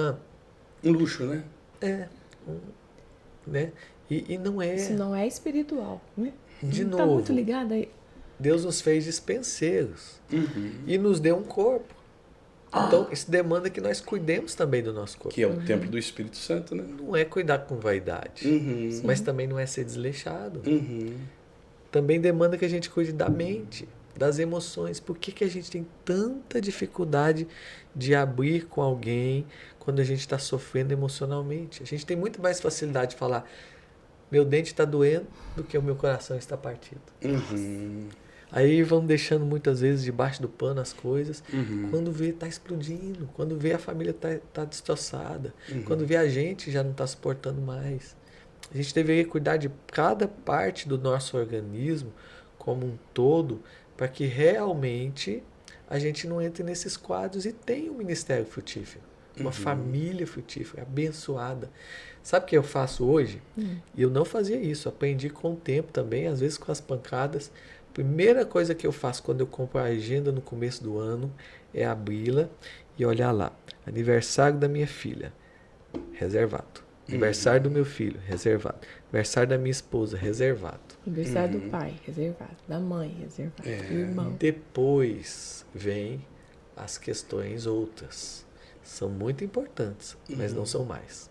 luxo, né? Né? E não é. Isso não é espiritual, né? De Está novo, muito ligado aí. Deus nos fez dispenseiros e nos deu um corpo. Então, isso demanda que nós cuidemos também do nosso corpo. Que é o templo do Espírito Santo, né? Não é cuidar com vaidade, mas também não é ser desleixado. Também demanda que a gente cuide da mente, das emoções. Por que a gente tem tanta dificuldade de abrir com alguém quando a gente está sofrendo emocionalmente? A gente tem muito mais facilidade de falar: meu dente está doendo, do que o meu coração está partido. Aí vamos deixando muitas vezes debaixo do pano as coisas. Quando vê, está explodindo. Quando vê, a família está destroçada. Quando vê, a gente já não está suportando mais. A gente deveria cuidar de cada parte do nosso organismo como um todo, para que realmente a gente não entre nesses quadros e tenha um ministério frutífero. Uma família frutífera, abençoada. Sabe o que eu faço hoje? E eu não fazia isso. Aprendi com o tempo também, às vezes com as pancadas. Primeira coisa que eu faço quando eu compro a agenda no começo do ano é abri-la e olhar lá. Aniversário da minha filha, reservado. Aniversário do meu filho, reservado. Aniversário da minha esposa, reservado. Aniversário do pai, reservado. Da mãe, reservado. Do irmão. Depois vem as questões outras. São muito importantes, mas não são mais.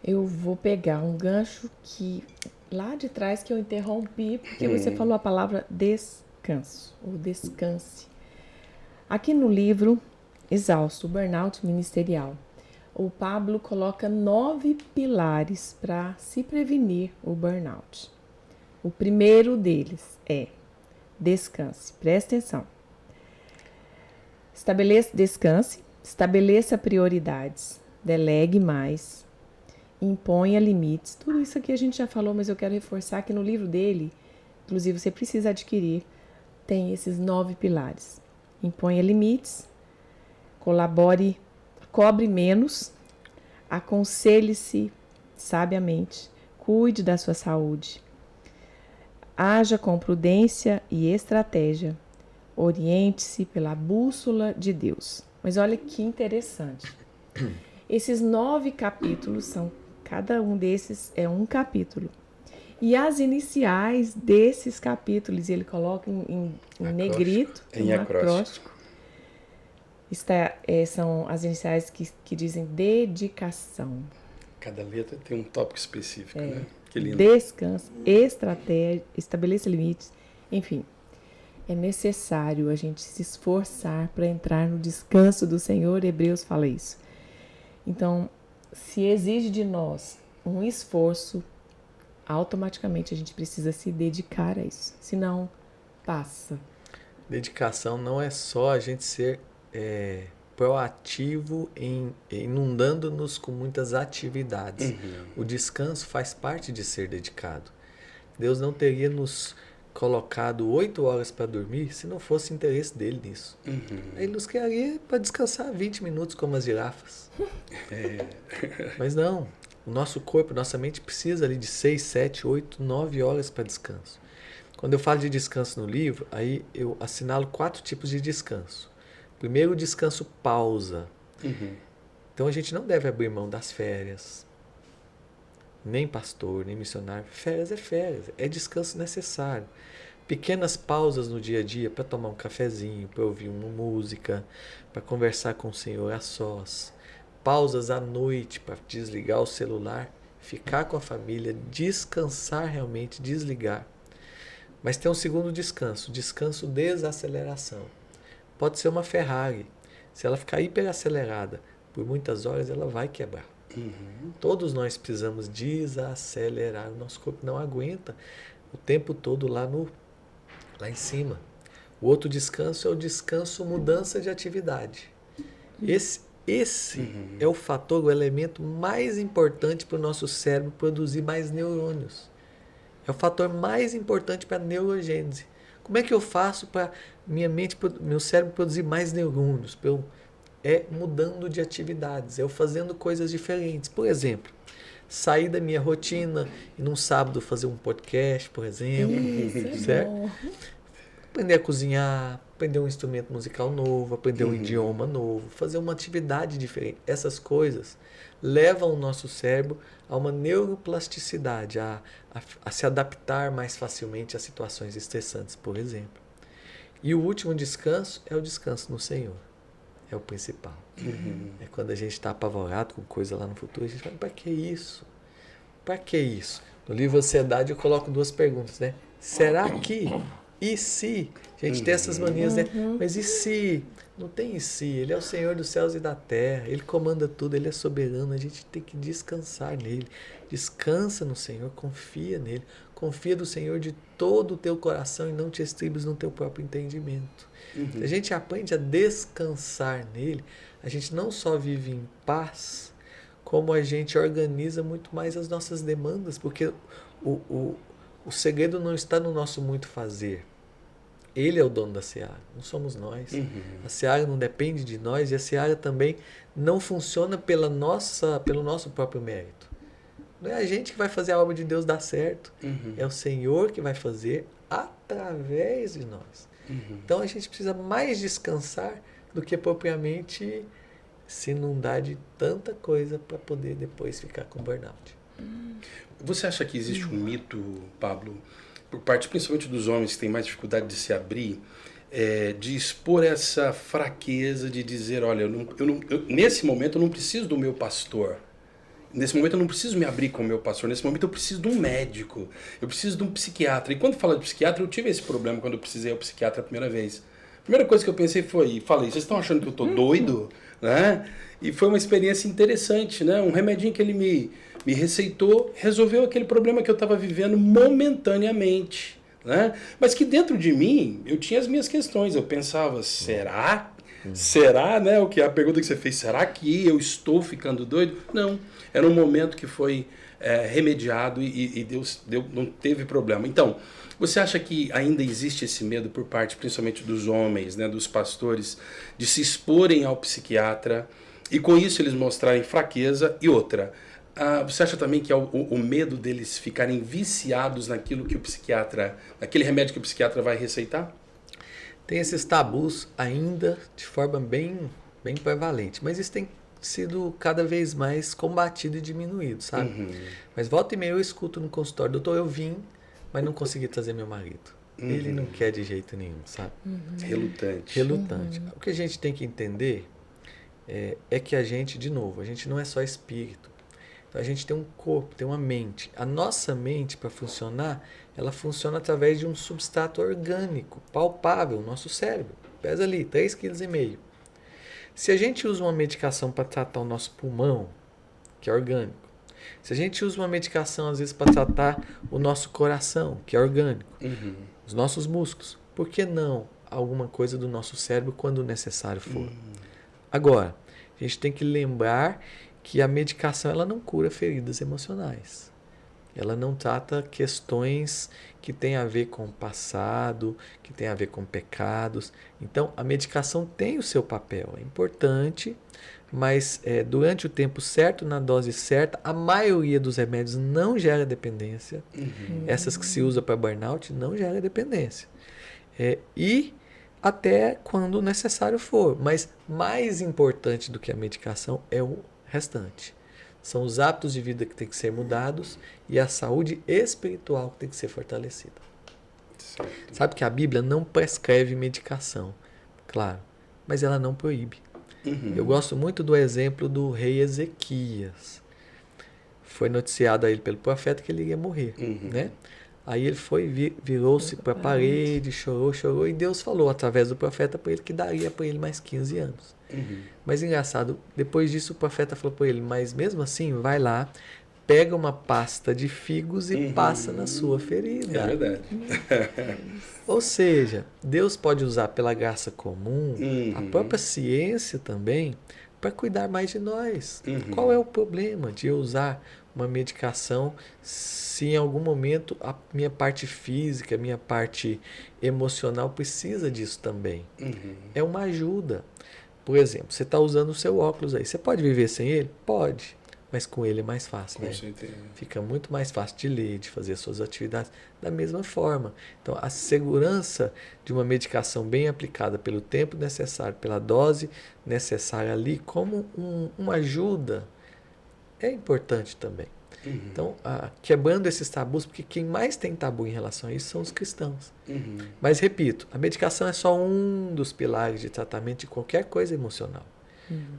Eu vou pegar um gancho que lá de trás que eu interrompi, porque você falou a palavra descanso, ou descanse. Aqui no livro Exausto, o Burnout Ministerial, o Pablo coloca 9 pilares para se prevenir o burnout. O primeiro deles é descanse. Presta atenção. Descanse, estabeleça prioridades, delegue mais, imponha limites. Tudo isso aqui a gente já falou, mas eu quero reforçar que no livro dele, inclusive você precisa adquirir, tem esses 9 pilares. Imponha limites, colabore, cobre menos, aconselhe-se sabiamente, cuide da sua saúde, haja com prudência e estratégia, oriente-se pela bússola de Deus. Mas olha que interessante. Esses 9 capítulos são, cada um desses é um capítulo. E as iniciais desses capítulos, ele coloca em negrito, em acróstico. São as iniciais que dizem dedicação. Cada letra tem um tópico específico, né? Que lindo. Descanso, estratégia, estabeleça limites, enfim. É necessário a gente se esforçar para entrar no descanso do Senhor. Hebreus fala isso. Então, se exige de nós um esforço, automaticamente a gente precisa se dedicar a isso. Senão, passa. Dedicação não é só a gente ser proativo em inundando-nos com muitas atividades. O descanso faz parte de ser dedicado. Deus não teria nos colocado 8 horas para dormir se não fosse interesse dele nisso. Ele nos criaria para descansar 20 minutos como as girafas. Mas não, o nosso corpo, nossa mente precisa ali de 6, 7, 8, 9 horas para descanso. Quando eu falo de descanso no livro, aí eu assinalo 4 tipos de descanso. Primeiro, o descanso pausa. Então a gente não deve abrir mão das férias. Nem pastor, nem missionário. Férias, é descanso necessário. Pequenas pausas no dia a dia para tomar um cafezinho, para ouvir uma música, para conversar com o Senhor a sós. Pausas à noite para desligar o celular, ficar com a família, descansar realmente, desligar. Mas tem um segundo descanso, descanso desaceleração. Pode ser uma Ferrari. Se ela ficar hiperacelerada por muitas horas, ela vai quebrar. Todos nós precisamos desacelerar. O nosso corpo não aguenta o tempo todo lá em cima. O outro descanso é o descanso mudança de atividade. Esse é o fator, o elemento mais importante para o nosso cérebro produzir mais neurônios. É o fator mais importante para a neurogênese. Como é que eu faço para meu cérebro produzir mais neurônios? É mudando de atividades, é eu fazendo coisas diferentes. Por exemplo, sair da minha rotina e num sábado fazer um podcast, por exemplo. Isso, certo? bom. Aprender a cozinhar, aprender um instrumento musical novo, aprender um idioma novo, fazer uma atividade diferente. Essas coisas levam o nosso cérebro a uma neuroplasticidade, a se adaptar mais facilmente a situações estressantes, por exemplo. E o último descanso é o descanso no Senhor. É o principal. É quando a gente está apavorado com coisa lá no futuro, a gente fala, para que isso? Para que isso? No livro Ansiedade eu coloco 2 perguntas, né? Será que? E se? A gente tem essas manias, né? Mas e se? Não tem e se. Ele é o Senhor dos céus e da terra. Ele comanda tudo, Ele é soberano. A gente tem que descansar nele. Descansa no Senhor, confia nele. Confia do Senhor de todo o teu coração e não te estribes no teu próprio entendimento. Se a gente aprende a descansar nele, a gente não só vive em paz, como a gente organiza muito mais as nossas demandas, porque o segredo não está no nosso muito fazer. Ele é o dono da seara, não somos nós. A seara não depende de nós e a seara também não funciona pelo nosso próprio mérito. Não é a gente que vai fazer a obra de Deus dar certo, é o Senhor que vai fazer através de nós. Então a gente precisa mais descansar do que propriamente se inundar de tanta coisa para poder depois ficar com burnout. Você acha que existe um mito, Pablo, por parte principalmente dos homens que têm mais dificuldade de se abrir, de expor essa fraqueza de dizer, olha, nesse momento eu não preciso do meu pastor. Nesse momento eu não preciso me abrir com o meu pastor, nesse momento eu preciso de um médico, eu preciso de um psiquiatra. E quando fala de psiquiatra, eu tive esse problema quando eu precisei ao psiquiatra a primeira vez. A primeira coisa que eu pensei falei, vocês estão achando que eu estou doido? Né? E foi uma experiência interessante, né? Um remedinho que ele me receitou, resolveu aquele problema que eu estava vivendo momentaneamente. Né? Mas que dentro de mim, eu tinha as minhas questões, eu pensava, será? Será, né? O que a pergunta que você fez, será que eu estou ficando doido? Não, era um momento que foi remediado e não teve problema. Então, você acha que ainda existe esse medo por parte, principalmente dos homens, né, dos pastores, de se exporem ao psiquiatra e com isso eles mostrarem fraqueza? E outra, você acha também que é o medo deles ficarem viciados naquilo que naquele remédio que o psiquiatra vai receitar? Tem esses tabus ainda de forma bem prevalente, mas isso tem sido cada vez mais combatido e diminuído, sabe? Mas volta e meia eu escuto no consultório, doutor, eu vim, mas não consegui trazer meu marido. Ele não quer de jeito nenhum, sabe? Relutante. O que a gente tem que entender é que a gente, de novo, a gente não é só espírito. Então a gente tem um corpo, tem uma mente. A nossa mente, para funcionar, ela funciona através de um substrato orgânico, palpável, o nosso cérebro. Pesa ali, 3,5 kg. Se a gente usa uma medicação para tratar o nosso pulmão, que é orgânico, se a gente usa uma medicação, às vezes, para tratar o nosso coração, que é orgânico, os nossos músculos, por que não alguma coisa do nosso cérebro quando necessário for? Agora, a gente tem que lembrar que a medicação ela não cura feridas emocionais. Ela não trata questões que têm a ver com o passado, que têm a ver com pecados. Então, a medicação tem o seu papel, é importante, mas durante o tempo certo, na dose certa, a maioria dos remédios não gera dependência. Essas que se usa para burnout não gera dependência. E até quando necessário for. Mas mais importante do que a medicação é o restante. São os hábitos de vida que têm que ser mudados e a saúde espiritual que tem que ser fortalecida. Certo. Sabe que a Bíblia não prescreve medicação, claro, mas ela não proíbe. Eu gosto muito do exemplo do rei Ezequias. Foi noticiado a ele pelo profeta que ele ia morrer, né? Aí ele virou-se para a parede, chorou, e Deus falou através do profeta para ele que daria para ele mais 15 anos. Mas engraçado, depois disso o profeta falou para ele, mas mesmo assim, vai lá, pega uma pasta de figos e passa na sua ferida. É verdade. Ou seja, Deus pode usar pela graça comum, a própria ciência também, para cuidar mais de nós. Qual é o problema de eu usar uma medicação se em algum momento a minha parte física, a minha parte emocional precisa disso também? É uma ajuda. Por exemplo, você está usando o seu óculos aí. Você pode viver sem ele? Pode. Mas com ele é mais fácil, Com né? certeza. Fica muito mais fácil de ler, de fazer as suas atividades da mesma forma. Então, a segurança de uma medicação bem aplicada pelo tempo necessário, pela dose necessária ali, como uma ajuda, é importante também. Então, quebrando esses tabus, porque quem mais tem tabu em relação a isso são os cristãos. Mas, repito, a medicação é só um dos pilares de tratamento de qualquer coisa emocional.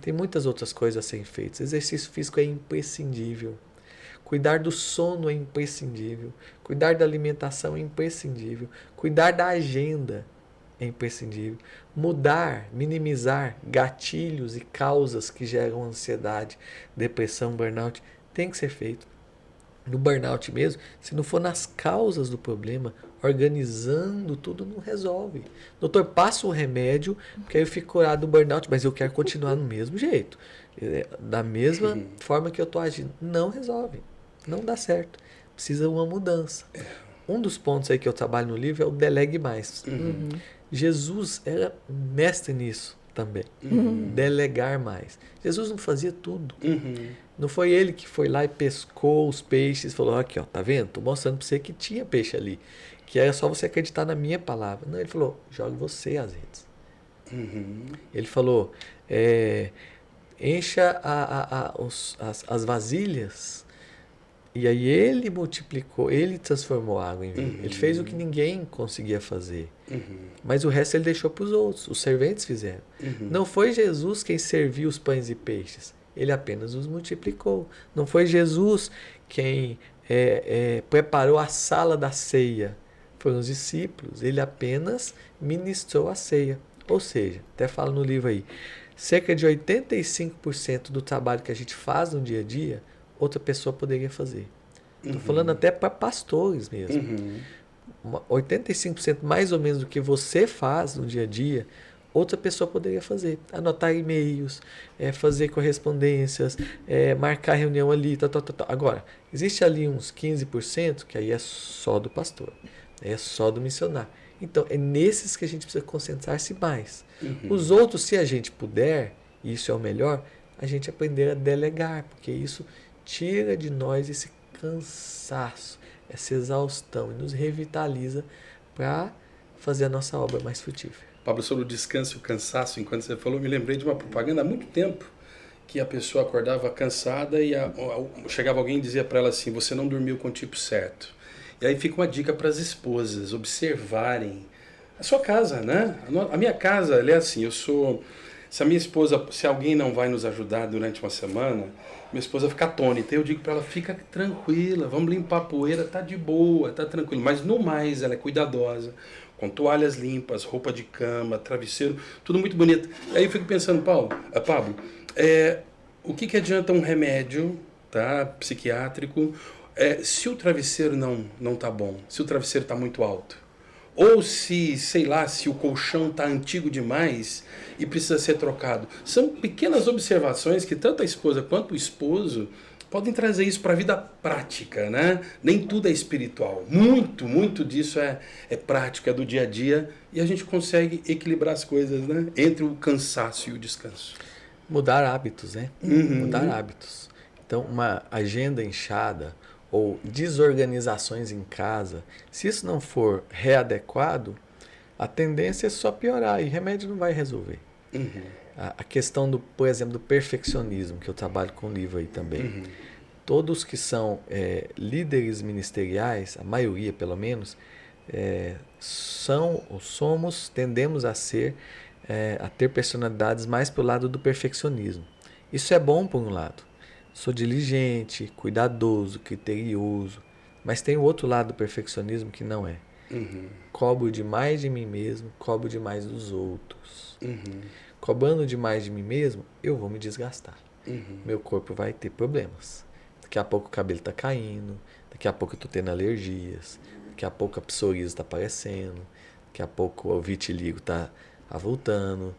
Tem muitas outras coisas a serem feitas. Exercício físico é imprescindível. Cuidar do sono é imprescindível. Cuidar da alimentação é imprescindível. Cuidar da agenda é imprescindível. Mudar, minimizar gatilhos e causas que geram ansiedade, depressão, burnout, tem que ser feito. No burnout mesmo, se não for nas causas do problema, organizando tudo não resolve. Doutor, passa um remédio, porque aí eu fico curado do burnout, mas eu quero continuar no mesmo jeito. Da mesma forma que eu estou agindo. Não resolve. Não dá certo. Precisa uma mudança. Um dos pontos aí que eu trabalho no livro é o delegue mais. Jesus era mestre nisso também. Delegar mais. Jesus não fazia tudo. Não foi ele que foi lá e pescou os peixes e falou, aqui ó, tá vendo? Tô mostrando para você que tinha peixe ali. Que era só você acreditar na minha palavra. Não, ele falou, jogue você as redes. Ele falou, encha as vasilhas. E aí ele multiplicou, ele transformou a água em vinho. Ele fez o que ninguém conseguia fazer. Mas o resto ele deixou para os outros, os serventes fizeram. Não foi Jesus quem serviu os pães e peixes. Ele apenas os multiplicou. Não foi Jesus quem preparou a sala da ceia. Foram os discípulos. Ele apenas ministrou a ceia. Ou seja, até fala no livro aí, cerca de 85% do trabalho que a gente faz no dia a dia, outra pessoa poderia fazer. Estou falando até para pastores mesmo. 85% mais ou menos do que você faz no dia a dia, outra pessoa poderia fazer. Anotar e-mails, fazer correspondências, marcar reunião ali, tal. Agora, existe ali uns 15% que aí é só do pastor, é só do missionário. Então, é nesses que a gente precisa concentrar-se mais. Os outros, se a gente puder, e isso é o melhor, a gente aprender a delegar, porque isso tira de nós esse cansaço, essa exaustão e nos revitaliza para fazer a nossa obra mais frutífera. Pablo, sobre o descanso e o cansaço, enquanto você falou, me lembrei de uma propaganda há muito tempo que a pessoa acordava cansada e chegava alguém e dizia para ela assim, você não dormiu com o tipo certo. E aí fica uma dica para as esposas observarem a sua casa, né? A minha casa, ela é assim, se a minha esposa, se alguém não vai nos ajudar durante uma semana, minha esposa fica atônita. Eu digo para ela, fica tranquila, vamos limpar a poeira, tá de boa, tá tranquilo. Mas no mais, ela é cuidadosa, com toalhas limpas, roupa de cama, travesseiro, tudo muito bonito. Aí eu fico pensando, Pablo, o que adianta um remédio, tá, psiquiátrico, se o travesseiro não tá bom, se o travesseiro tá muito alto? Ou se, sei lá, se o colchão está antigo demais e precisa ser trocado. São pequenas observações que tanto a esposa quanto o esposo podem trazer isso para a vida prática, né? Nem tudo é espiritual. Muito disso é prático, é do dia a dia e a gente consegue equilibrar as coisas, né? Entre o cansaço e o descanso. Mudar hábitos, né? Mudar hábitos. Então, uma agenda inchada ou desorganizações em casa, se isso não for readequado, a tendência é só piorar e remédio não vai resolver. A questão, por exemplo, do perfeccionismo, que eu trabalho com o livro aí também. Todos que são líderes ministeriais, a maioria pelo menos, tendemos a ter personalidades mais para o lado do perfeccionismo. Isso é bom por um lado. Sou diligente, cuidadoso, criterioso, mas tem o outro lado do perfeccionismo que não é. Cobro demais de mim mesmo, cobro demais dos outros. Cobrando demais de mim mesmo, eu vou me desgastar. Meu corpo vai ter problemas. Daqui a pouco o cabelo está caindo, daqui a pouco eu estou tendo alergias, daqui a pouco a psoríase está aparecendo, daqui a pouco o vitiligo está voltando,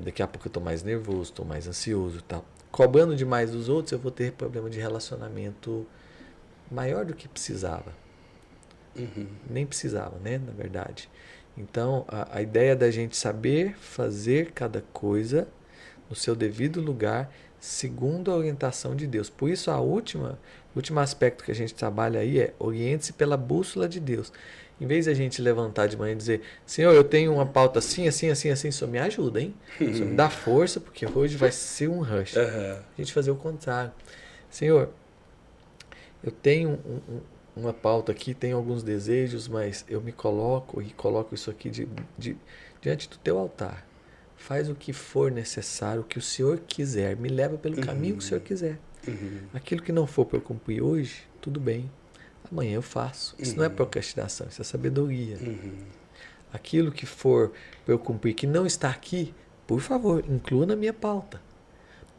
Daqui a pouco eu estou mais nervoso, estou mais ansioso e tal. Cobrando demais dos outros, eu vou ter problema de relacionamento maior do que precisava. Nem precisava, né? Na verdade. Então, a ideia da gente saber fazer cada coisa no seu devido lugar, segundo a orientação de Deus. Por isso, o último aspecto que a gente trabalha aí é oriente-se pela bússola de Deus. Em vez de a gente levantar de manhã e dizer, Senhor, eu tenho uma pauta assim, assim, assim, assim, Senhor, me ajuda, hein? Senhor, me dá força, porque hoje vai ser um rush. A gente fazer o contrário. Senhor, eu tenho uma pauta aqui, tenho alguns desejos, mas eu me coloco e coloco isso aqui diante do teu altar. Faz o que for necessário, o que o Senhor quiser. Me leva pelo caminho que o Senhor quiser. Aquilo que não for para eu cumprir hoje, tudo bem. Amanhã eu faço. Isso não é procrastinação, isso é sabedoria. Aquilo que for para eu cumprir que não está aqui, por favor, inclua na minha pauta.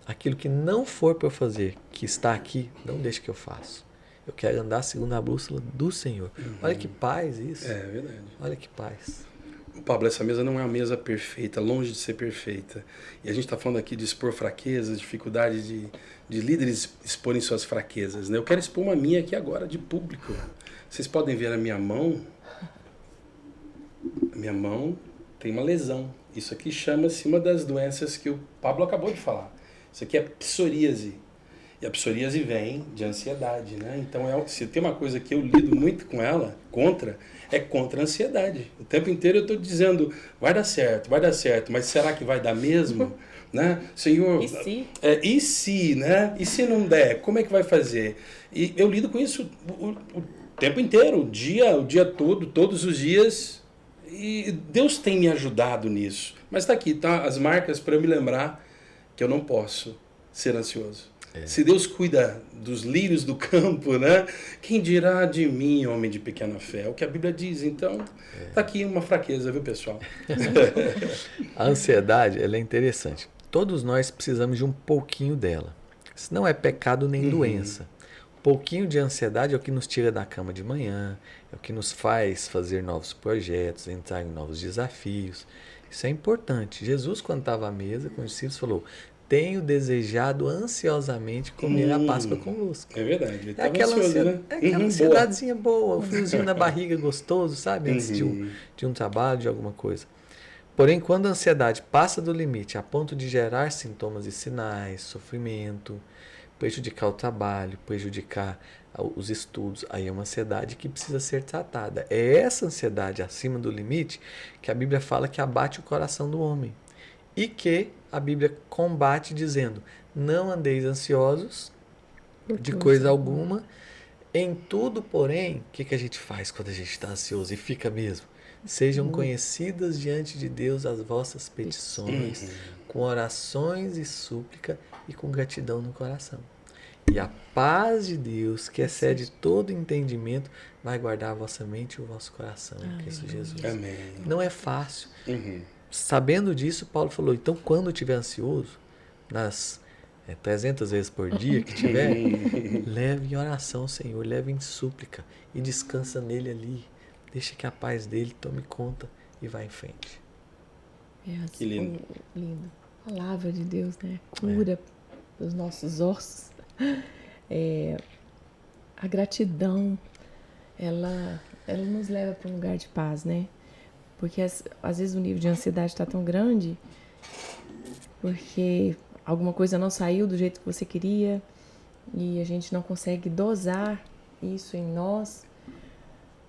Aquilo que não for para eu fazer, que está aqui, não deixe que eu faça. Eu quero andar segundo a bússola do Senhor. Olha que paz isso. É verdade. Olha que paz. Pablo, essa mesa não é uma mesa perfeita, longe de ser perfeita. E a gente está falando aqui de expor fraquezas, dificuldades de líderes exporem suas fraquezas, né? Eu quero expor uma minha aqui agora, de público. Vocês podem ver a minha mão. A minha mão tem uma lesão. Isso aqui chama-se uma das doenças que o Pablo acabou de falar. Isso aqui é psoríase. E a psoríase vem de ansiedade, né? Então, se tem uma coisa que eu lido muito com ela, contra a ansiedade. O tempo inteiro eu estou dizendo, vai dar certo, mas será que vai dar mesmo? Né? Senhor, E se? E se, né? E se não der, como é que vai fazer? E eu lido com isso o tempo inteiro, o dia todo, todos os dias. E Deus tem me ajudado nisso. Mas está aqui, tá? As marcas para eu me lembrar que eu não posso ser ansioso. Se Deus cuida dos lírios do campo, né? Quem dirá de mim, homem de pequena fé? É o que a Bíblia diz. Então, tá aqui uma fraqueza, viu, pessoal? A ansiedade, ela é interessante. Todos nós precisamos de um pouquinho dela. Isso não é pecado nem doença. Um pouquinho de ansiedade é o que nos tira da cama de manhã, é o que nos faz fazer novos projetos, entrar em novos desafios. Isso é importante. Jesus, quando estava à mesa com os discípulos, falou: tenho desejado ansiosamente comer a Páscoa convosco. É verdade. É aquela, né? É aquela ansiedadezinha boa, um friozinho na barriga gostoso, sabe? Antes de um trabalho, de alguma coisa. Porém, quando a ansiedade passa do limite a ponto de gerar sintomas e sinais, sofrimento, prejudicar o trabalho, prejudicar os estudos, aí é uma ansiedade que precisa ser tratada. É essa ansiedade acima do limite que a Bíblia fala que abate o coração do homem. E que a Bíblia combate dizendo, não andeis ansiosos de coisa alguma, em tudo, porém, o que a gente faz quando a gente está ansioso e fica mesmo? Sejam conhecidas diante de Deus as vossas petições, com orações e súplica e com gratidão no coração. E a paz de Deus, que excede todo entendimento, vai guardar a vossa mente e o vosso coração em Cristo Jesus. Amém. Não é fácil. Sabendo disso, Paulo falou, então quando estiver ansioso, nas 300 vezes por dia que tiver, leve em oração ao Senhor, leve em súplica e descansa nele ali. Deixa que a paz dele tome conta e vá em frente. Que lindo. Lindo. Palavra de Deus, né? Cura os nossos ossos. A gratidão, ela nos leva para um lugar de paz, né? Porque às vezes o nível de ansiedade está tão grande porque alguma coisa não saiu do jeito que você queria e a gente não consegue dosar isso em nós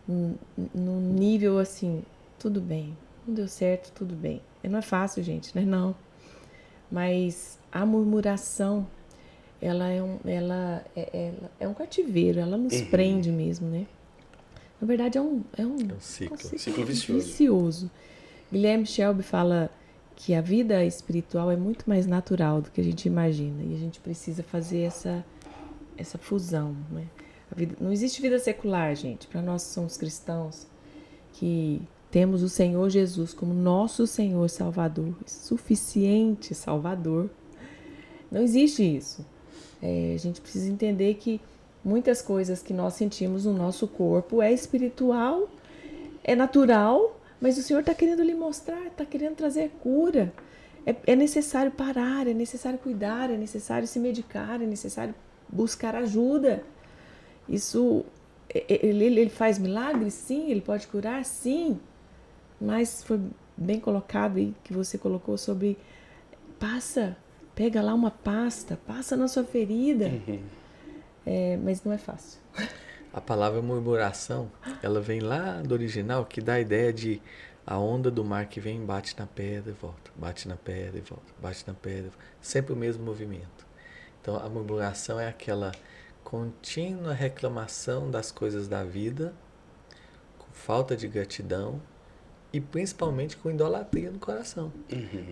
num nível assim, tudo bem, não deu certo, tudo bem. Não é fácil, gente, né? Não. Mas a murmuração, ela é um cativeiro, ela nos prende mesmo, né? Na verdade, é um ciclo vicioso. Guilherme Shelby fala que a vida espiritual é muito mais natural do que a gente imagina. E a gente precisa fazer essa fusão, né? Não existe vida secular, gente. Para nós que somos cristãos, que temos o Senhor Jesus como nosso Senhor Salvador, suficiente Salvador. Não existe isso. A gente precisa entender que muitas coisas que nós sentimos no nosso corpo é espiritual, é natural, mas o Senhor está querendo lhe mostrar, está querendo trazer cura. É necessário parar, é necessário cuidar, é necessário se medicar, é necessário buscar ajuda. Isso, ele faz milagres? Sim. Ele pode curar? Sim. Mas foi bem colocado aí, que você colocou sobre... Pega lá uma pasta, passa na sua ferida. Mas não é fácil. A palavra murmuração, ela vem lá do original, que dá a ideia de a onda do mar que vem, bate na pedra e volta, bate na pedra e volta, bate na pedra, sempre o mesmo movimento. Então a murmuração é aquela contínua reclamação das coisas da vida, com falta de gratidão e principalmente com idolatria no coração.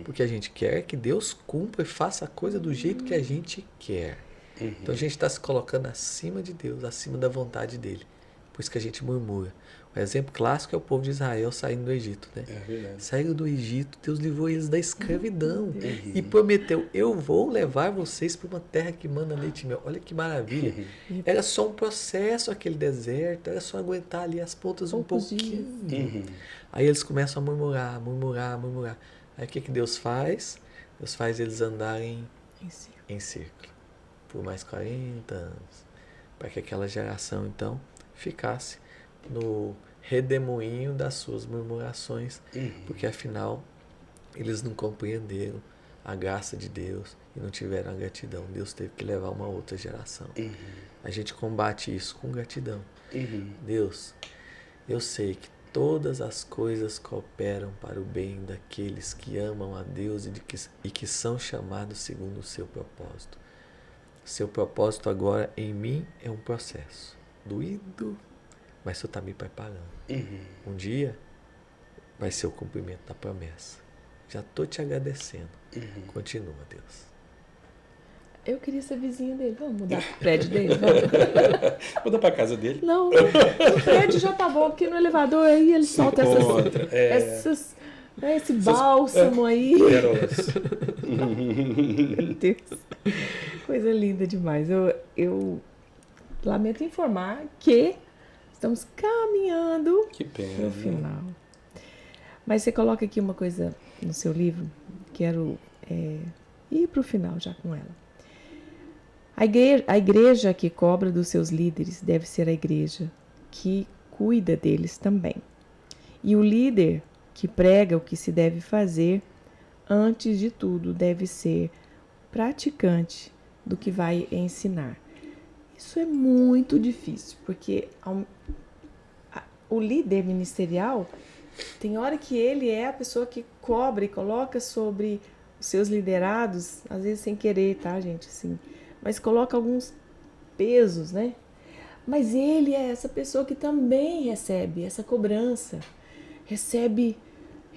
Porque a gente quer que Deus cumpra e faça a coisa do jeito que a gente quer. Então a gente está se colocando acima de Deus, acima da vontade dele. Por isso que a gente murmura. O exemplo clássico é o povo de Israel saindo do Egito, né? É verdade. Saíram do Egito, Deus livrou eles da escravidão e prometeu: eu vou levar vocês para uma terra que manda leite e mel. Olha que maravilha. Era só um processo aquele deserto, era só aguentar ali as pontas um pouquinho. Aí eles começam a murmurar, murmurar, murmurar. Aí o que Deus faz? Deus faz eles andarem em círculo por mais 40 anos, para que aquela geração então ficasse no redemoinho das suas murmurações, porque afinal eles não compreenderam a graça de Deus e não tiveram a gratidão. Deus teve que levar uma outra geração. A gente combate isso com gratidão. Deus, eu sei que todas as coisas cooperam para o bem daqueles que amam a Deus e que são chamados segundo o seu propósito. Seu propósito agora em mim é um processo doído, mas o Senhor está me preparando. Um dia vai ser o cumprimento da promessa. Já estou te agradecendo. Continua, Deus. Eu queria ser vizinho dele. Vamos mudar o prédio dele? Vamos. Mudar para casa dele? Não, o prédio já tá bom, porque no elevador aí ele solta esse bálsamo aí. Meu Deus. Coisa linda demais. Eu lamento informar que estamos caminhando para o final. Mas você coloca aqui uma coisa no seu livro, quero ir para o final já com ela. A igreja que cobra dos seus líderes deve ser a igreja que cuida deles também. E o líder que prega o que se deve fazer, antes de tudo, deve ser praticante do que vai ensinar. Isso é muito difícil, porque o líder ministerial, tem hora que ele é a pessoa que cobra e coloca sobre os seus liderados, às vezes sem querer, tá, gente? Assim, mas coloca alguns pesos, né? Mas ele é essa pessoa que também recebe essa cobrança, recebe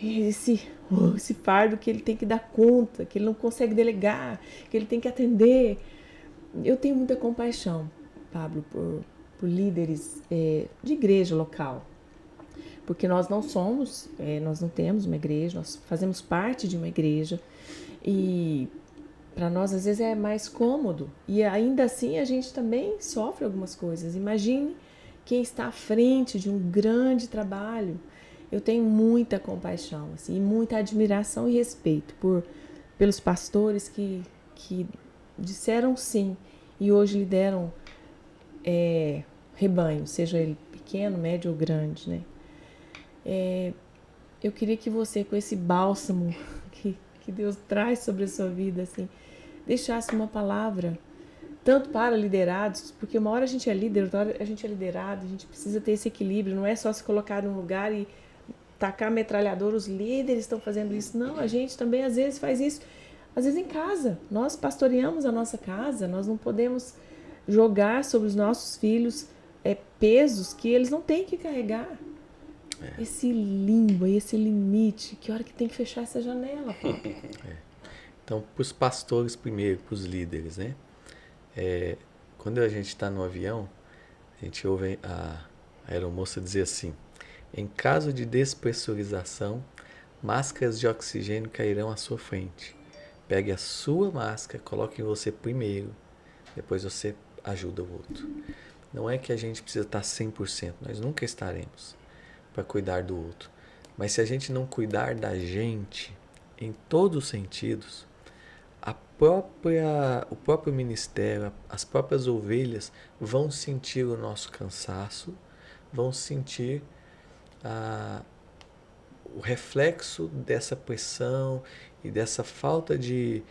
esse fardo que ele tem que dar conta, que ele não consegue delegar, que ele tem que atender. Eu tenho muita compaixão, Pablo, por líderes de igreja local, porque nós não somos, nós não temos uma igreja, nós fazemos parte de uma igreja e para nós às vezes é mais cômodo e ainda assim a gente também sofre algumas coisas. Imagine quem está à frente de um grande trabalho. Eu tenho muita compaixão assim, e muita admiração e respeito pelos pastores que disseram sim e hoje lideram rebanho, seja ele pequeno, médio ou grande, né? Eu queria que você, com esse bálsamo que Deus traz sobre a sua vida, assim, deixasse uma palavra, tanto para liderados, porque uma hora a gente é líder, outra hora a gente é liderado, a gente precisa ter esse equilíbrio, não é só se colocar num lugar e tacar metralhador, os líderes estão fazendo isso, não, a gente também às vezes faz isso, às vezes em casa, nós pastoreamos a nossa casa, nós não podemos jogar sobre os nossos filhos pesos que eles não têm que carregar. Esse limbo, esse limite, que hora que tem que fechar essa janela, Paulo? Então, para os pastores primeiro, para os líderes, né? Quando a gente está no avião, a gente ouve a aeromoça dizer assim: em caso de despressurização, máscaras de oxigênio cairão à sua frente. Pegue a sua máscara, coloque em você primeiro, depois você ajuda o outro. Não é que a gente precisa estar 100%, nós nunca estaremos para cuidar do outro. Mas se a gente não cuidar da gente, em todos os sentidos, o próprio ministério, as próprias ovelhas vão sentir o nosso cansaço, vão sentir o reflexo dessa pressão e dessa falta de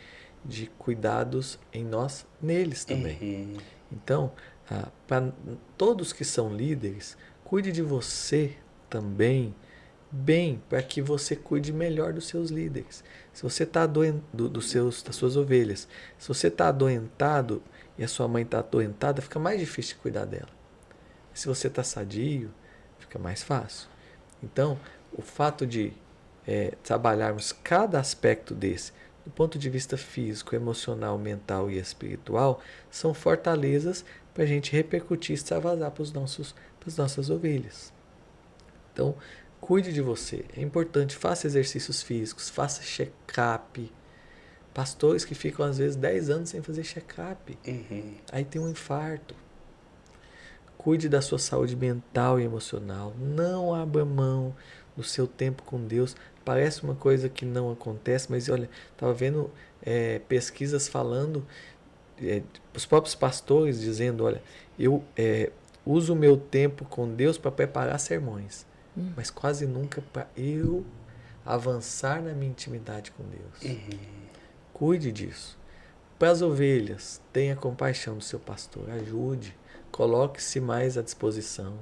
cuidados em nós, neles também. Então, para todos que são líderes, cuide de você também bem, para que você cuide melhor dos seus líderes. Se você está das suas ovelhas, se você está adoentado e a sua mãe está adoentada, fica mais difícil de cuidar dela. Se você está sadio, fica mais fácil. Então, o fato de trabalharmos cada aspecto desse, do ponto de vista físico, emocional, mental e espiritual, são fortalezas para a gente repercutir e extravasar para as nossas ovelhas. Então, cuide de você. É importante, faça exercícios físicos, faça check-up. Pastores que ficam, às vezes, 10 anos sem fazer check-up. Aí tem um infarto. Cuide da sua saúde mental e emocional. Não abra mão do seu tempo com Deus. Parece uma coisa que não acontece, mas olha, estava vendo pesquisas falando, os próprios pastores dizendo, olha, eu uso o meu tempo com Deus para preparar sermões, mas quase nunca para eu avançar na minha intimidade com Deus. Cuide disso. Para as ovelhas, tenha compaixão do seu pastor, ajude, coloque-se mais à disposição.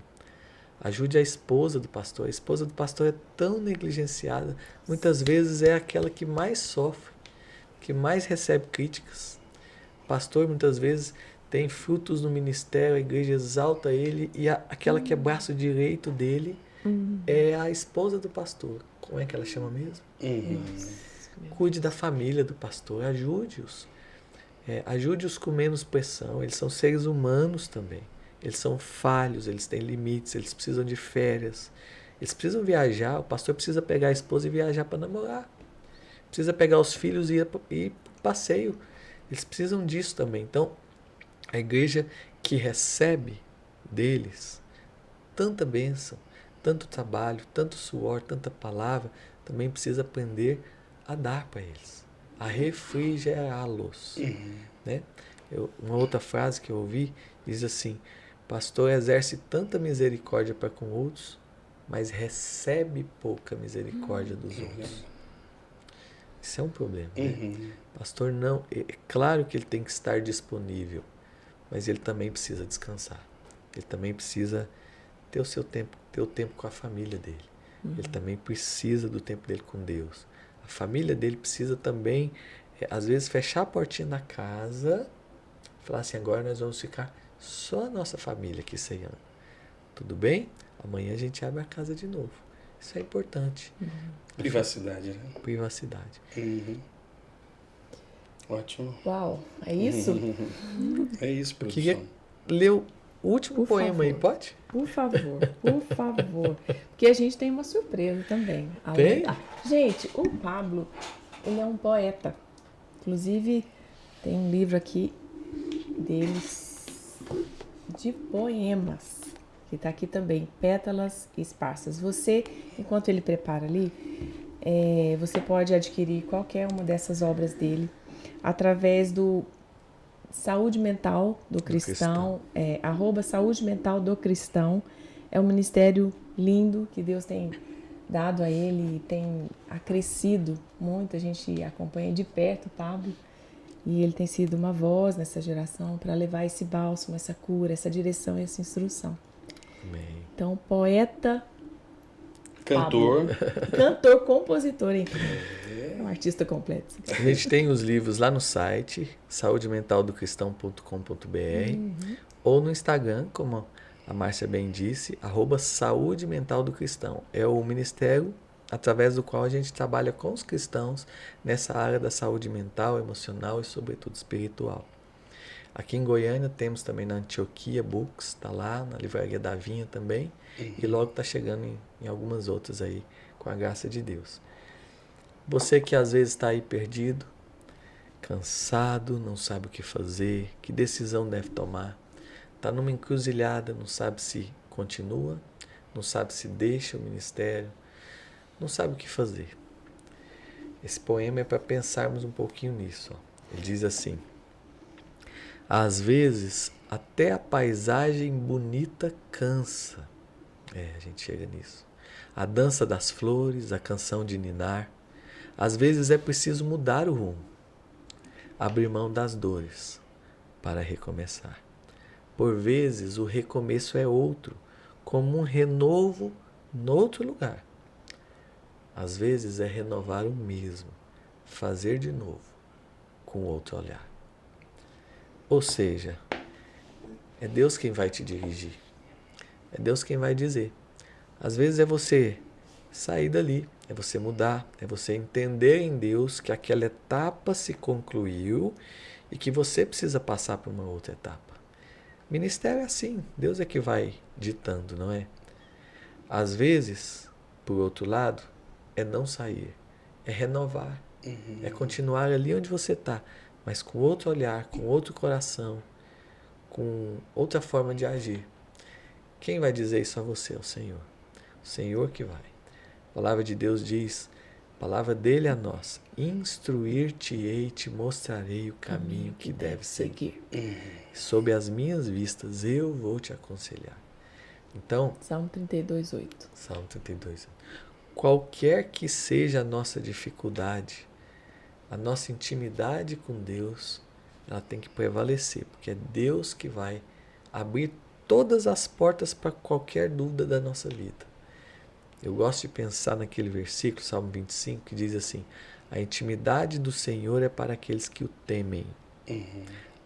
Ajude a esposa do pastor. A esposa do pastor é tão negligenciada. Muitas vezes é aquela que mais sofre, que mais recebe críticas. O pastor muitas vezes tem frutos no ministério, a igreja exalta ele e aquela que é braço direito dele é a esposa do pastor. Como é que ela chama mesmo? Cuide da família do pastor, ajude-os. Ajude-os com menos pressão. Eles são seres humanos também. Eles são falhos, eles têm limites, eles precisam de férias. Eles precisam viajar, o pastor precisa pegar a esposa e viajar para namorar. Precisa pegar os filhos e ir para passeio. Eles precisam disso também. Então, a igreja que recebe deles tanta bênção, tanto trabalho, tanto suor, tanta palavra, também precisa aprender a dar para eles, a refrigerá-los. Né? Uma outra frase que eu ouvi diz assim: pastor exerce tanta misericórdia para com outros, mas recebe pouca misericórdia dos outros. Isso é um problema. Né? Pastor não, é claro que ele tem que estar disponível, mas ele também precisa descansar. Ele também precisa ter o seu tempo, ter o tempo com a família dele. Ele também precisa do tempo dele com Deus. A família dele precisa também, às vezes, fechar a portinha da casa, falar assim: agora nós vamos ficar só a nossa família aqui ceando. Tudo bem? Amanhã a gente abre a casa de novo. Isso é importante. Privacidade, né? Privacidade. Ótimo. Uau, é isso? É isso, Eu produção. queria ler o último Por poema favor. aí, pode? Por favor, por favor. Porque a gente tem uma surpresa também. Tem? Gente, o Pablo, ele é um poeta. Inclusive, tem um livro aqui deles de poemas, que está aqui também, Pétalas Esparsas. Você, enquanto ele prepara ali, você pode adquirir qualquer uma dessas obras dele através do Saúde Mental do Cristão, @ Saúde Mental do Cristão. É um ministério lindo que Deus tem dado a ele e tem acrescido muito. A gente acompanha de perto o Pablo e ele tem sido uma voz nessa geração para levar esse bálsamo, essa cura, essa direção e essa instrução. Amém. Então, poeta, Cantor. Pablo. Cantor, compositor, hein? É um artista completo. A gente tem os livros lá no site saudementaldocristão.com.br ou no Instagram, como a Márcia bem disse, @ Saúde Mental do Cristão. É o ministério através do qual a gente trabalha com os cristãos nessa área da saúde mental, emocional e, sobretudo, espiritual. Aqui em Goiânia temos também na Antioquia Books, está lá, na Livraria da Vinha também, e logo está chegando em algumas outras aí, com a graça de Deus. Você que às vezes está aí perdido, cansado, não sabe o que fazer, que decisão deve tomar, está numa encruzilhada, não sabe se continua, não sabe se deixa o ministério, não sabe o que fazer. Esse poema é para pensarmos um pouquinho nisso. Ó. Ele diz assim: às vezes até a paisagem bonita cansa. A gente chega nisso. A dança das flores, a canção de ninar. Às vezes é preciso mudar o rumo, abrir mão das dores para recomeçar. Por vezes o recomeço é outro, como um renovo noutro lugar. Às vezes é renovar o mesmo, fazer de novo, com outro olhar. Ou seja, é Deus quem vai te dirigir. É Deus quem vai dizer. Às vezes é você sair dali, é você mudar, é você entender em Deus que aquela etapa se concluiu e que você precisa passar por uma outra etapa. Ministério é assim, Deus é que vai ditando, não é? Às vezes, por outro lado, é não sair, é renovar, é continuar ali onde você está, mas com outro olhar, com outro coração, com outra forma de agir. Quem vai dizer isso a você? É o Senhor. O Senhor que vai. A palavra de Deus diz, a palavra dele a nós: instruir-te-ei, te mostrarei o caminho que deve seguir. Sob as minhas vistas eu vou te aconselhar. Então, Salmo 32:8. Salmo 32. Qualquer que seja a nossa dificuldade, a nossa intimidade com Deus, ela tem que prevalecer, porque é Deus que vai abrir todas as portas para qualquer dúvida da nossa vida. Eu gosto de pensar naquele versículo, Salmo 25, que diz assim: a intimidade do Senhor é para aqueles que o temem,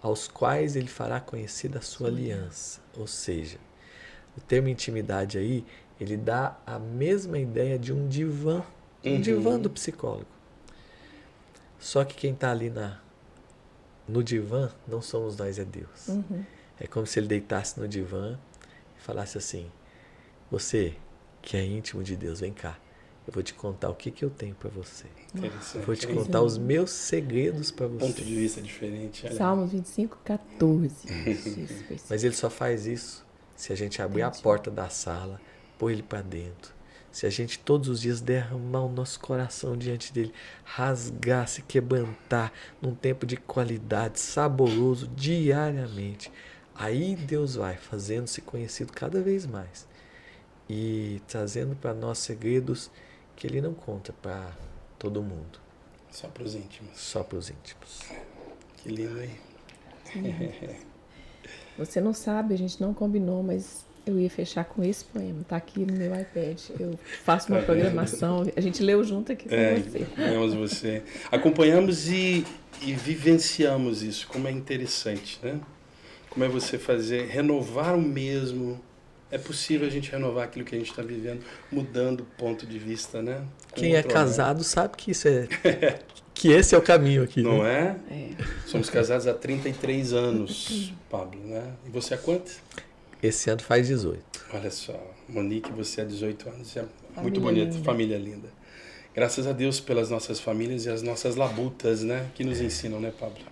aos quais ele fará conhecida a sua aliança. Ou seja, o termo intimidade aí, ele dá a mesma ideia de um divã, um divã do psicólogo. Só que quem está ali no divã não somos nós, é Deus. É como se ele deitasse no divã e falasse assim: você que é íntimo de Deus, vem cá, eu vou te contar o que eu tenho para você. Eu vou te contar os meus segredos para você. Ponto de vista diferente. Salmo 25:14. Mas ele só faz isso se a gente abrir a porta da sala, pôr ele para dentro. Se a gente todos os dias derramar o nosso coração diante dele, rasgar, se quebrantar num tempo de qualidade, saboroso, diariamente, aí Deus vai fazendo-se conhecido cada vez mais e trazendo para nós segredos que ele não conta para todo mundo. Só para os íntimos. Só para os íntimos. Que lindo, hein? Você não sabe, a gente não combinou, mas eu ia fechar com esse poema. Tá aqui no meu iPad. Eu faço uma programação, a gente leu junto aqui com você. Acompanhamos você. Acompanhamos e vivenciamos isso, como é interessante, né? Como é você renovar o mesmo. É possível a gente renovar aquilo que a gente está vivendo, mudando o ponto de vista, né? Quem é casado sabe que isso que esse é o caminho aqui. Não né? é? Somos casados há 33 anos, Pablo, né? E você há quantos? Esse ano faz 18. Olha só, Monique, você há 18 anos, é muito bonito, família linda. Graças a Deus pelas nossas famílias e as nossas labutas, né? Que nos ensinam, né, Pablo?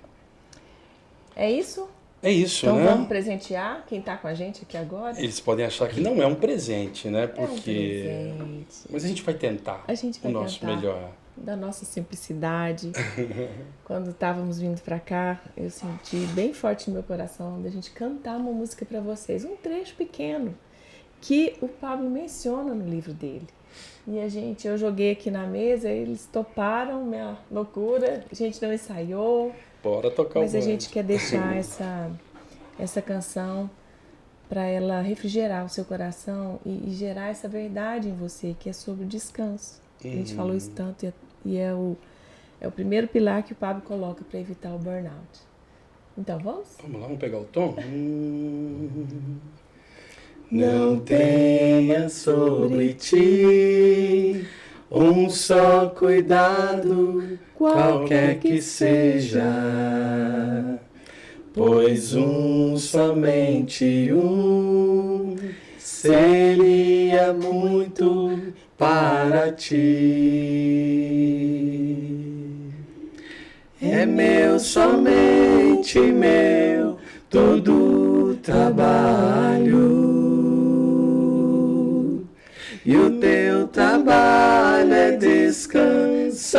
É isso? É isso, então né? Então vamos presentear quem está com a gente aqui agora? Eles podem achar que não é um presente, né? Porque... É um presente. Mas a gente vai tentar o nosso melhor. Da nossa simplicidade. Quando estávamos vindo para cá, eu senti bem forte no meu coração da gente cantar uma música para vocês, um trecho pequeno que o Pablo menciona no livro dele. E eu joguei aqui na mesa, eles toparam minha loucura, a gente não ensaiou. Bora tocar mas a gente quer deixar essa canção para ela refrigerar o seu coração e gerar essa verdade em você, que é sobre o descanso. A gente falou isso tanto e é o primeiro pilar que o Pablo coloca para evitar o burnout. Então, vamos? Vamos lá, vamos pegar o tom? Não tenha sobre ti um só cuidado, qualquer que seja, pois somente seria muito para ti. É meu, somente meu, todo o trabalho. E o teu trabalho é descansar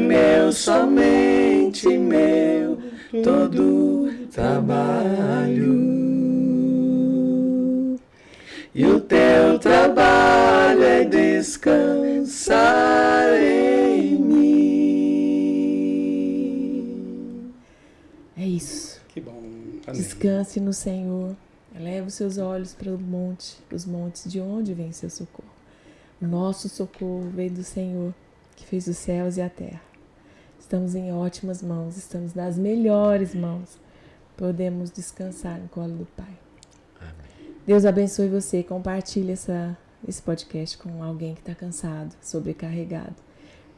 meu, somente meu, todo trabalho. E o teu trabalho é descansar em mim. É isso. Que bom. Amém. Descanse no Senhor. Eleva os seus olhos para o monte, os montes de onde vem seu socorro. O nosso socorro vem do Senhor, que fez os céus e a terra. Estamos em ótimas mãos, estamos nas melhores mãos. Podemos descansar no colo do Pai. Deus abençoe você. Compartilhe esse podcast com alguém que está cansado, sobrecarregado.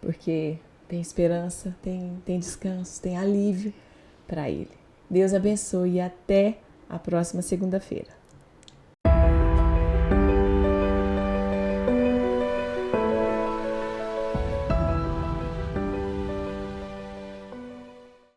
Porque tem esperança, tem descanso, tem alívio para ele. Deus abençoe e até a próxima segunda-feira.